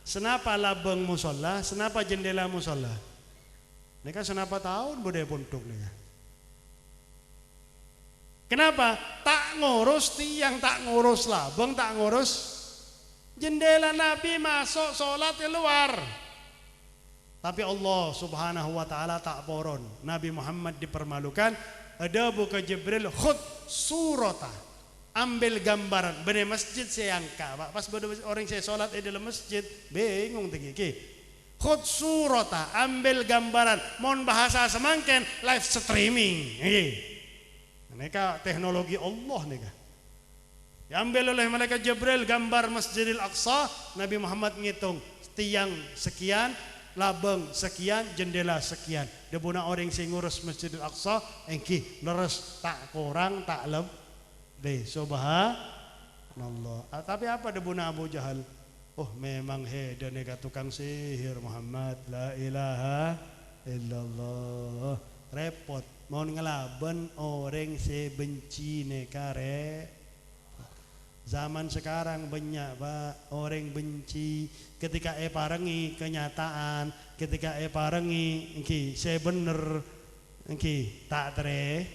senapa labeng musola, senapa jendela musola. Neka senapa tahun budaya pondok neka. Kenapa? Tak ngurus tiang, tak ngurus labeng, tak ngurus jendela. Nabi masuk sholat di luar. Tapi Allah subhanahu wa ta'ala tak poron. Nabi Muhammad dipermalukan. Ada buka Jibril khud surata, ambil gambaran bener masjid saya angka Pak. Pas orang saya sholat di dalam masjid bingung tinggi khud surata, ambil gambaran. Mohon bahasa semangken live streaming neka teknologi Allah neka diambil oleh malaikat Jibril gambar Masjidil Aqsa. Nabi Muhammad ngitung tiang sekian, labeng sekian, jendela sekian. Debuna orang sing ngurus Masjidil Aqsa engki leres tak kurang tak lebih. Subhanallah. Tapi apa debuna Abu Jahal? Oh memang heda nega tukang sihir Muhammad, la ilaha illallah. Repot mau ngelaban orang sebenci neka Zaman sekarang banyak Pak orang benci. Ketika parengi kenyataan, ketika parengi engki saya bener engki tak tere.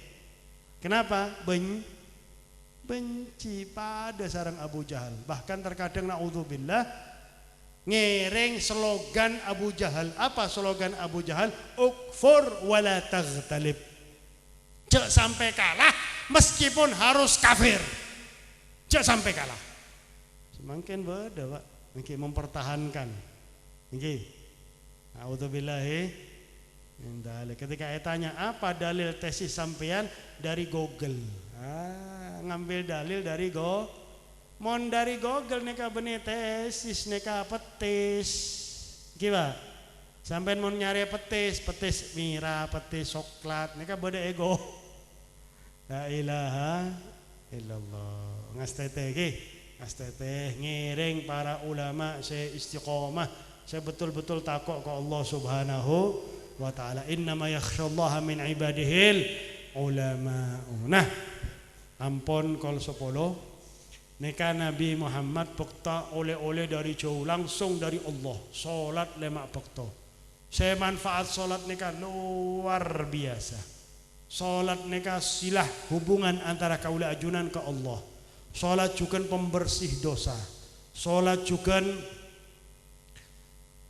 Kenapa? Benci pada sarang Abu Jahal. Bahkan terkadang naudzubillah ngereng slogan Abu Jahal. Apa slogan Abu Jahal? Ukfur wala taghtalib. Cek sampai kalah meskipun harus kafir. Cek sampai kalah. Semakin beda Pak. Mungkin mempertahankan. Mungkin. A'udzubillahi min dzalik. Ketika tanya apa dalil tesis sampean dari Google. Ngambil dalil dari mon dari Google neka benih tesis neka petis. Gimana? Sampean mau nyari petis mira, petis coklat neka beda ego. La ilaha illallah. Ngasteteh ngiring para ulama saya istiqomah, saya betul-betul takut ke Allah subhanahu wa ta'ala. Innama yakhshallaha min ibadihil ulama. Nah ampun kol sepuluh neka Nabi Muhammad pekta oleh-oleh dari jauh langsung dari Allah. Solat lemak pekta. Saya manfaat solat neka luar biasa. Solat neka silah hubungan antara kaula ajunan ke Allah. Solat juga pembersih dosa. Solat juga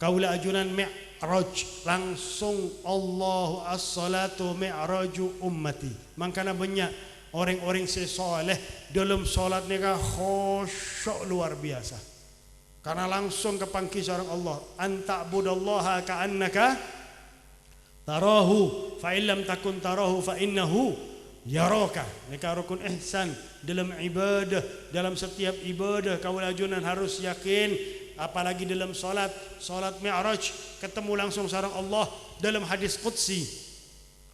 kaula ajunan mi'raj. Langsung Allahu as-salatu mi'raju ummati. Makanya banyak orang-orang soleh dalam solat mereka khusyuk luar biasa. Karena langsung kepangki seorang Allah. Anta'budallaha ka'annaka tarahu fa illam takun tarahu fa innahu yaraka. Mereka rukun ihsan dalam ibadah. Dalam setiap ibadah kaulajunan harus yakin. Apalagi dalam solat mi'raj ketemu langsung seorang Allah. Dalam hadis qudsi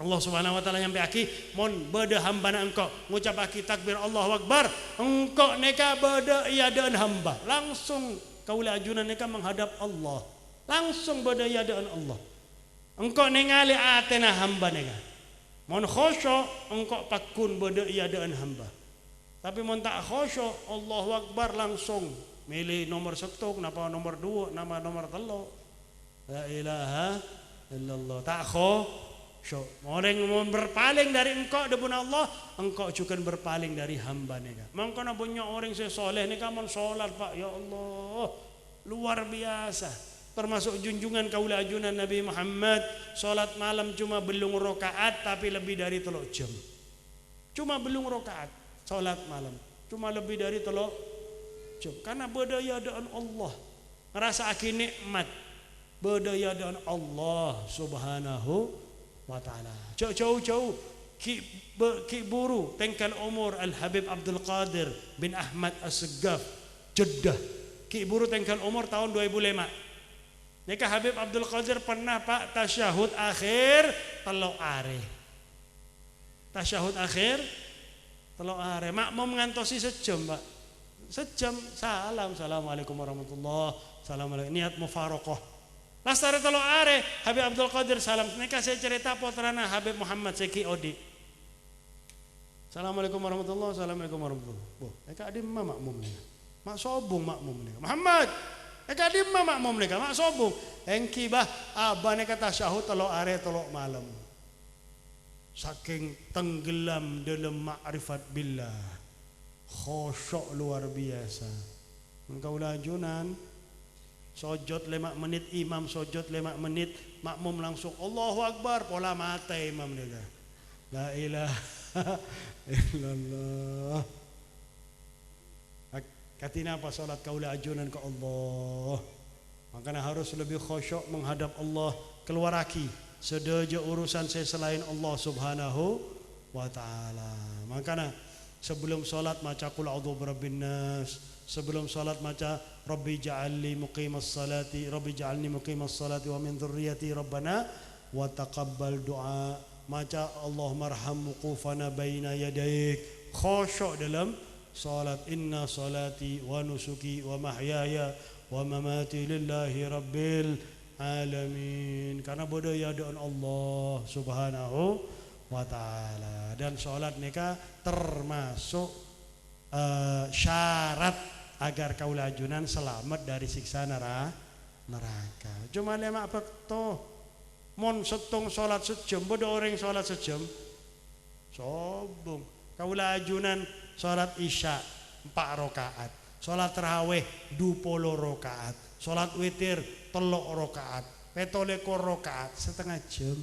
Allah Subhanahu wa taala nyampe aki mon beda hambana engkau ngucap aki takbir Allahu Akbar engkau neka beda iadaan hamba langsung kaula ajunan neka menghadap Allah langsung beda iadaan Allah engkau ningali atena hamba neka mon khusyuk engkau pakun beda iadaan hamba tapi mon tak khusyuk Allahu Akbar langsung milih nomor 1 napa nomor 2 nama nomor 3 la ilaha illallah tak khusyuk orang mau berpaling dari engkau debun Allah engkau juga berpaling dari hamba nega mangkana punya orang soleh nega mon solat Pak ya Allah luar biasa termasuk junjungan kaula ajunan Nabi Muhammad solat malam cuma belum rakaat tapi lebih dari 3 jam cuma belum rakaat solat malam cuma lebih dari 3 jam karena berdaya dengan Allah ngerasa aki nikmat berdaya dengan Allah Subhanahu wa ta'ala jauh-jauh ki buru tengkal umur Al-Habib Abdul Qadir bin Ahmad As-Segaf Jeddah ki buru tengkal umur tahun 2005 neka Habib Abdul Qadir pernah Pak tasyahud akhir telok are tasyahud akhir telok are makmum ngantosi sejam Pak sejam assalamualaikum warahmatullah assalamualaikum niat mufarokoh lastare telo are Habib Abdul Qadir salam neka saya cerita putrana Habib Muhammad Seki Odi assalamualaikum warahmatullah assalamualaikum warahmatullah boh eka adim makmum nih mak sobung makmum nih Muhammad eka adim makmum nih mak sobung engki bah abah neka tasyahud telo are telo malam saking tenggelam dalam ma'rifat billah khusyuk luar biasa engkau lajunan sojud 5 menit imam sojud 5 menit makmum langsung Allahu Akbar pola mata imam dia la ilaha illallah katina apa salat kaula ajunan ke Allah makanya harus lebih khusyuk menghadap Allah keluar aki sedaja urusan saya selain Allah Subhanahu wa taala makanya sebelum salat maca qul a'udzu birabbin nas sebelum salat maca Rabbi ja'alni muqimas salati Rabbi ja'alni muqimas salati wa min dzurriyyati rabbana wa taqabbal du'a maca Allahumma arham wuqufana baina yadaik khusyuk dalam salat inna salati wa nusuki wa mahyaya wa mamati lillahi rabbil alamin karena budaya doa Allah Subhanahu wa taala dan salat neka termasuk syarat agar kaula ajunan selamat dari siksa neraka. Cuma lemak bekto mon setong salat sejam bodo orang salat sejam sobong kaula ajunan salat isya 4 rakaat salat tarawih 20 rakaat salat witir 3 rakaat 17 rakaat setengah jam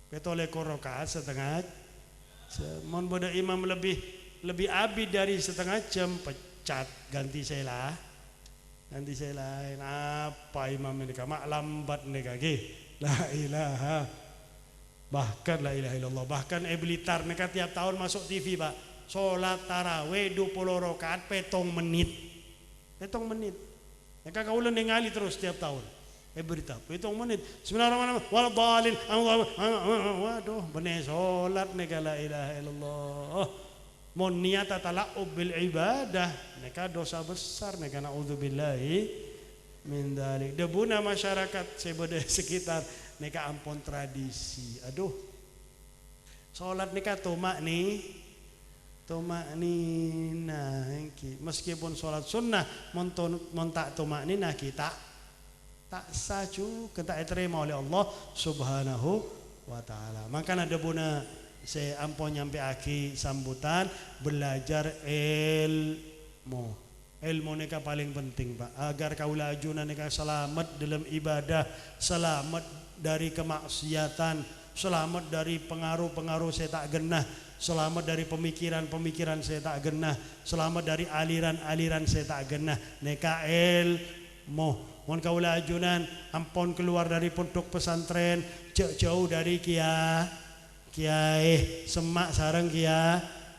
17 rakaat setengah jam mon bodo imam lebih abid dari setengah jam cat ganti saya lain apa imam ini mak lambat nih kaki la ilaha bahkan la ilaha illallah bahkan Blitar mereka tiap tahun masuk TV Pak sholat tarawih 20 rakaat 7 menit mereka kaulah ningali terus tiap tahun berita 7 menit bismillahirrahmanirrahim waladhdallin waduh bener sholat nih la ilaha illallah mon niata tala'ub bil ibadah neka dosa besar neka naudzubillahi min dzalik debuna masyarakat sebeda sekitar neka ampun tradisi aduh salat neka tomak nina meskipun salat sunnah mon tak tomak nina kita tak saju kita diterima oleh Allah Subhanahu wa taala makanya debuna saya ampun nyampe aki sambutan belajar ilmu neka paling penting Pak agar kaula ajunan neka selamat dalam ibadah selamat dari kemaksiatan selamat dari pengaruh-pengaruh saya tak genah selamat dari pemikiran-pemikiran saya tak genah selamat dari aliran-aliran saya tak genah neka ilmu mon kaula ajunan ampun keluar dari pondok pesantren jauh dari Kiai semak sarang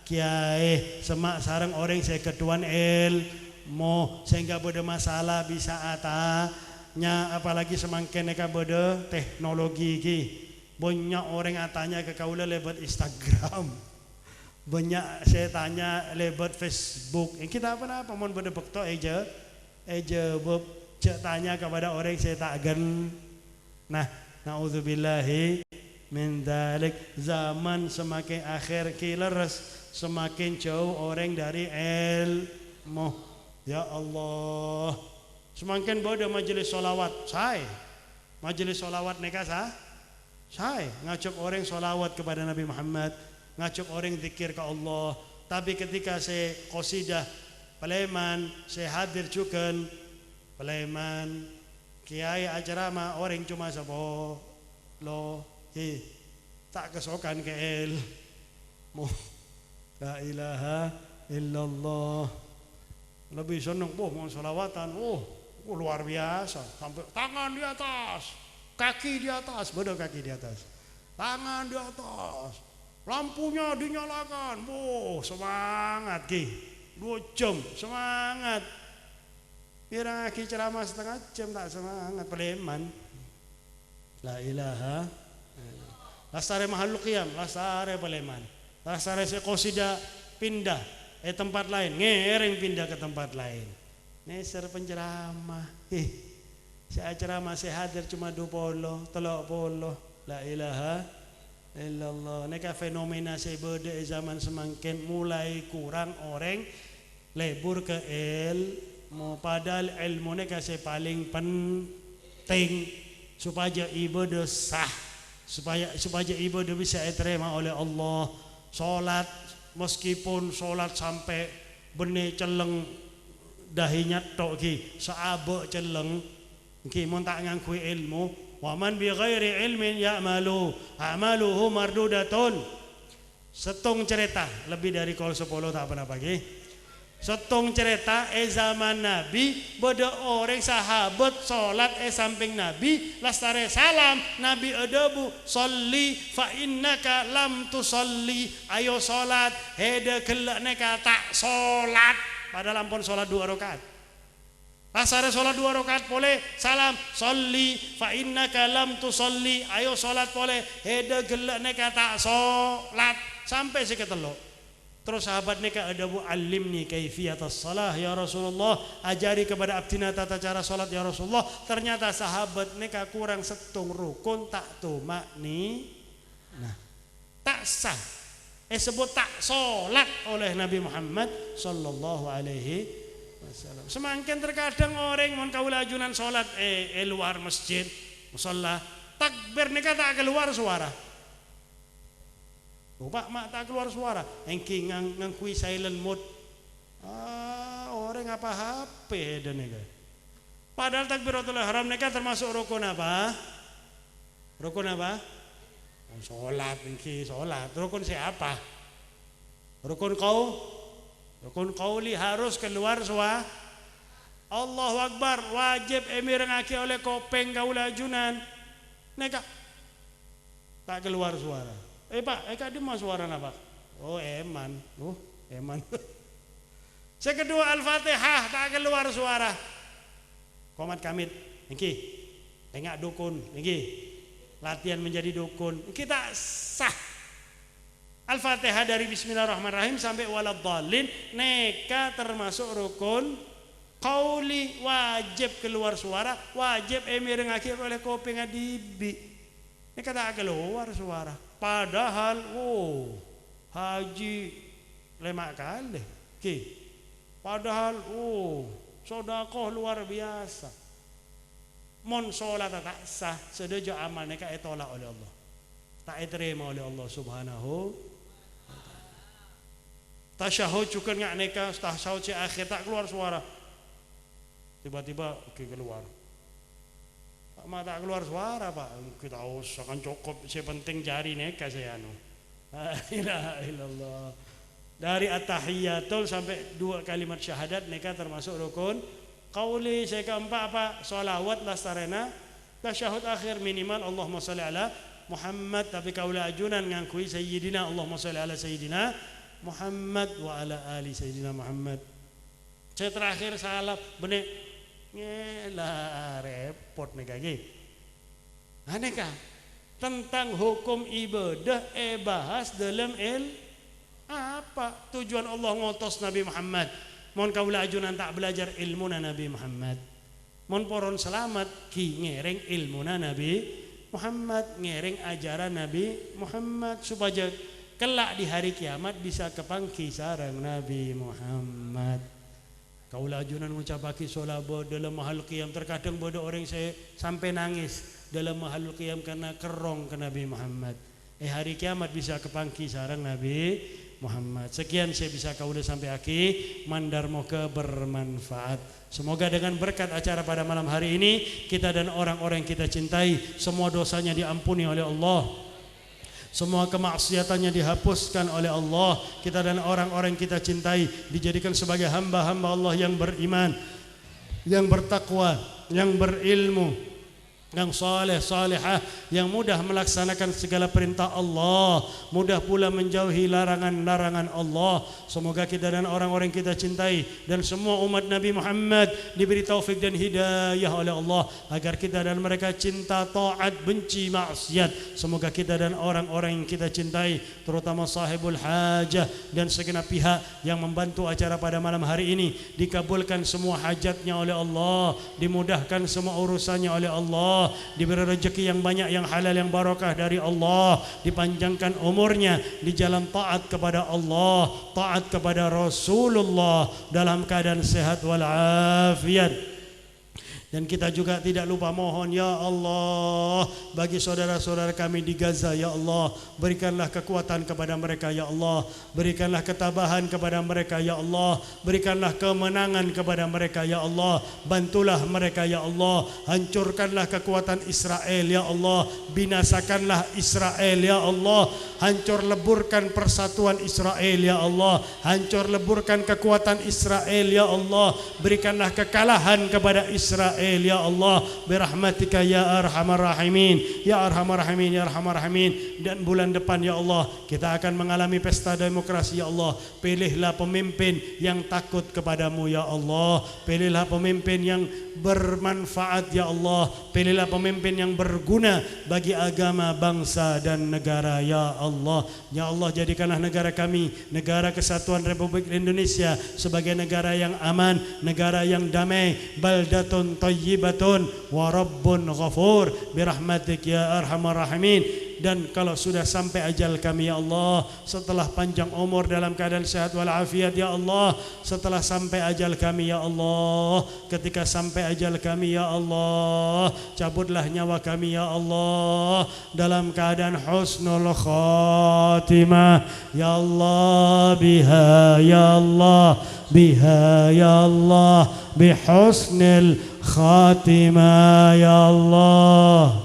Kiai semak sarang orang saya ketuan ilmu sehingga beda masalah bisa atanya apalagi semakin neka beda teknologi ki Banyak orang yang tanya ke kaula lewat Instagram. Banyak saya tanya lewat Facebook. Kita apa mon berdebek to eja tanya kepada orang saya tak agan. Nah, naudzubillahi min dzalik. Zaman semakin akhir kileres, semakin jauh orang dari ilmu. Ya Allah. Semakin bodoh majelis solawat. Majelis solawat neka saya ngajak orang solawat kepada Nabi Muhammad, ngajak orang zikir ke Allah. Tapi ketika saya qasidah Paleman, saya hadir juga Paleman kiai ajarama orang cuma sabo lo tak kesokan ke ilmu. La ilaha illallah. Lebih senang mau solawatan. Luar biasa. Sampai tangan di atas, kaki di atas, bodoh kaki di atas, tangan di atas, lampunya dinyalakan. Semangat ki. 2 jam semangat. Kira ki ceramah setengah jam tak semangat. Peleman. La ilaha. Lasare mahal qiyam, lasare peleman. Lasare se qasida pindah tempat lain, ngereng pindah ke tempat lain. Neser penceramah. Saya ceramah saya hadir cuma 20, 30. La ilaha illallah. Neka fenomena saya beda zaman semakin mulai kurang orang lebur ke ilmu. Padahal ilmu neka saya paling penting supaya ibadah sah, supaya ibadah bisa diterima oleh Allah. Salat meskipun salat sampai benih celeng dahinya tok ki saabek celeng ki mun tak ngangkui ilmu. Wa man bi ghairi ilmin ya'malu a'maluhu mardudatun. Setung cerita lebih dari kol 10 tak apa pagi. Setung cerita zaman Nabi beda orang sahabat salat samping Nabi lastare salam Nabi adabu salli fa innaka lam tusalli. Ayo salat hede kelak neka tak salat. Padahal ampun sholat 2 rakaat. Asare sholat 2 rakaat boleh salam sholli fa innaka lam tusalli. Ayo sholat boleh hede gelak neka tak sholat sampai seketelo. Terus sahabat neka ada bu alimni kaifiyatas salah ya Rasulullah, ajari kepada abdina tata cara sholat ya Rasulullah. Ternyata sahabat neka kurang setung rukun tak tumakni. Nah, tak sah. Sebut tak solat oleh Nabi Muhammad sallallahu alaihi wasallam. Semakin terkadang orang mon kaula ajunan solat luar masjid musalla takbir nika tak keluar suara. Pak mak tak keluar suara. Engki ngangkui silent mode. Orang apa HP dan nika. Padahal takbiratul ihram nika termasuk rukun apa? Rukun apa? Sholat, engki sholat. Rukun siapa? Rukun qauli harus keluar suara. Allahu Akbar wajib emir ngaki oleh kopeng kaula ajunan. Neka tak keluar suara. Pak, di mana suara apa? Eman. Eman. Sekedua Al-Fatihah tak keluar suara. Qomat kamit. Engki. Tengak dukun. Engki. Latihan menjadi dukun. Kita sah. Al-Fatihah dari Bismillahirrahmanirrahim sampai waladhdallin neka termasuk rukun qauli, wajib keluar suara, wajib emir ngakir oleh kopeng adibi. Neka tak keluar suara. Padahal haji lemak kali. Padahal sedekah luar biasa. Mon sholat tak sah, sedojo amal neka tolak oleh Allah, tak diterima oleh Allah subhanahu. Tasyahud juga ngak neka tasyahud si akhir tak keluar suara. Tiba-tiba keluar. Pak mak tak keluar suara pak. Kita usahakan cukup. Si penting jari neka saya anu. La ilaha illallah. Dari at-tahiyatul sampai 2 kalimat syahadat neka termasuk rukun qauli. Saya keempat apa? Sholawat lastarena. Tasyahud akhir minimal Allahumma sholli ala Muhammad. Tapi kaula ajunan ngangkui sayyidina Allahumma sholli ala sayyidina Muhammad wa ala ali sayyidina Muhammad. Saya terakhir salam bener ngelah repot nih kaki. Aneh kah? tentang hukum ibadah bahas dalam apa tujuan Allah ngotos Nabi Muhammad. Mohon kaula ajunan tak belajar ilmuna Nabi Muhammad. Mohon poron selamat ki ngereng ilmuna Nabi Muhammad, ngereng ajaran Nabi Muhammad supaya kelak di hari kiamat bisa kepangki sarang Nabi Muhammad. Kaula ajunan ngucapake sholawat dalam mahal qiyam, terkadang bodoh orang saya sampai nangis dalam mahal qiyam karena kerong ke Nabi Muhammad. Hari kiamat bisa kepangki sarang Nabi Muhammad. Sekian saya bisa kaula sampai akhir, mandar moga bermanfaat. Semoga dengan berkat acara pada malam hari ini kita dan orang-orang yang kita cintai semua dosanya diampuni oleh Allah. Semua kemaksiatannya dihapuskan oleh Allah. Kita dan orang-orang yang kita cintai dijadikan sebagai hamba-hamba Allah yang beriman, yang bertakwa, yang berilmu, yang saleh salihah, yang mudah melaksanakan segala perintah Allah, mudah pula menjauhi larangan-larangan Allah. Semoga kita dan orang-orang kita cintai dan semua umat Nabi Muhammad diberi taufik dan hidayah oleh Allah agar kita dan mereka cinta taat, benci maksiat. Semoga kita dan orang-orang yang kita cintai, terutama sahibul hajah dan segenap pihak yang membantu acara pada malam hari ini, dikabulkan semua hajatnya oleh Allah, dimudahkan semua urusannya oleh Allah, diberi rezeki yang banyak, yang halal, yang barakah dari Allah, dipanjangkan umurnya di jalan taat kepada Allah, taat kepada Rasulullah dalam keadaan sehat walafiat. Dan kita juga tidak lupa mohon, ya Allah, bagi saudara-saudara kami di Gaza, ya Allah, berikanlah kekuatan kepada mereka, ya Allah, berikanlah ketabahan kepada mereka, ya Allah, berikanlah kemenangan kepada mereka, ya Allah, bantulah mereka, ya Allah, hancurkanlah kekuatan Israel, ya Allah, binasakanlah Israel, ya Allah, hancur leburkan persatuan Israel, ya Allah, hancur leburkan kekuatan Israel, ya Allah, berikanlah kekalahan kepada Israel, ya Allah, birahmatika ya arhamar rahimin, ya arhamar rahimin, ya arhamar rahimin. Dan bulan depan, ya Allah, kita akan mengalami pesta demokrasi, ya Allah. Pilihlah pemimpin yang takut kepadamu, ya Allah, pilihlah pemimpin yang bermanfaat, ya Allah, pilihlah pemimpin yang berguna bagi agama, bangsa dan negara, ya Allah. Ya Allah, jadikanlah negara kami, negara kesatuan Republik Indonesia, sebagai negara yang aman, negara yang damai, baldatun tayyibatun wa rabbun ghafur, birahmatik ya arhamar rahimin. Dan kalau sudah sampai ajal kami, ya Allah, setelah panjang umur dalam keadaan sehat walafiat, ya Allah, setelah sampai ajal kami, ya Allah, ketika sampai ajal kami, ya Allah, cabutlah nyawa kami, ya Allah, dalam keadaan husnul khatimah, ya Allah, biha ya Allah, biha ya Allah, bihusnil khatimah, ya Allah.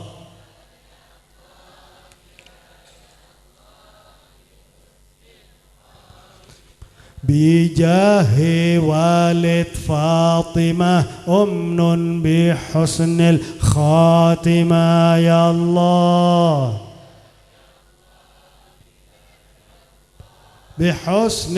بجاه والد فاطمة أمن بحسن الخاتمة يا الله بحسن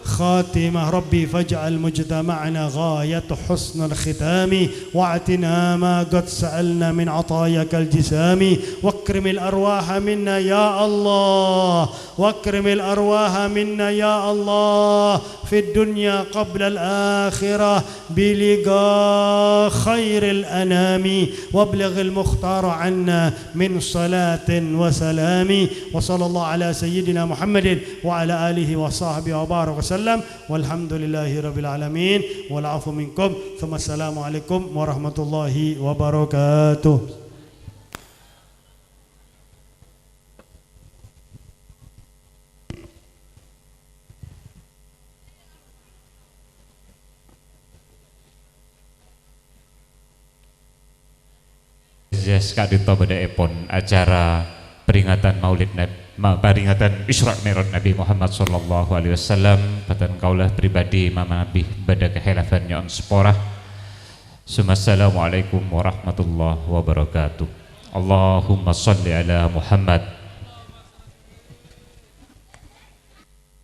الخاتمة ربي فاجعل مجتمعنا غاية حسن الختام واعتنا ما قد سألنا من عطاياك الجسام واكرم الأرواح منا يا الله واكرم الأرواح منا يا الله في الدنيا قبل الآخرة بلقاء خير الأنام وابلغ المختار عنا من صلاة وسلام وصلى الله على سيدنا محمد وعلى آله وصحبه وبارك وسلم والحمد لله رب العالمين والعفو منكم ثم السلام عليكم ورحمة الله وبركاته. Sekadito badaepon acara peringatan Maulid peringatan Isra Mi'raj Nabi Muhammad sallallahu alaihi wasallam patan kaulah pribadi mama nabi pada kehilafan on sporah. Assalamualaikum warahmatullahi wabarakatuh. Allahumma salli ala Muhammad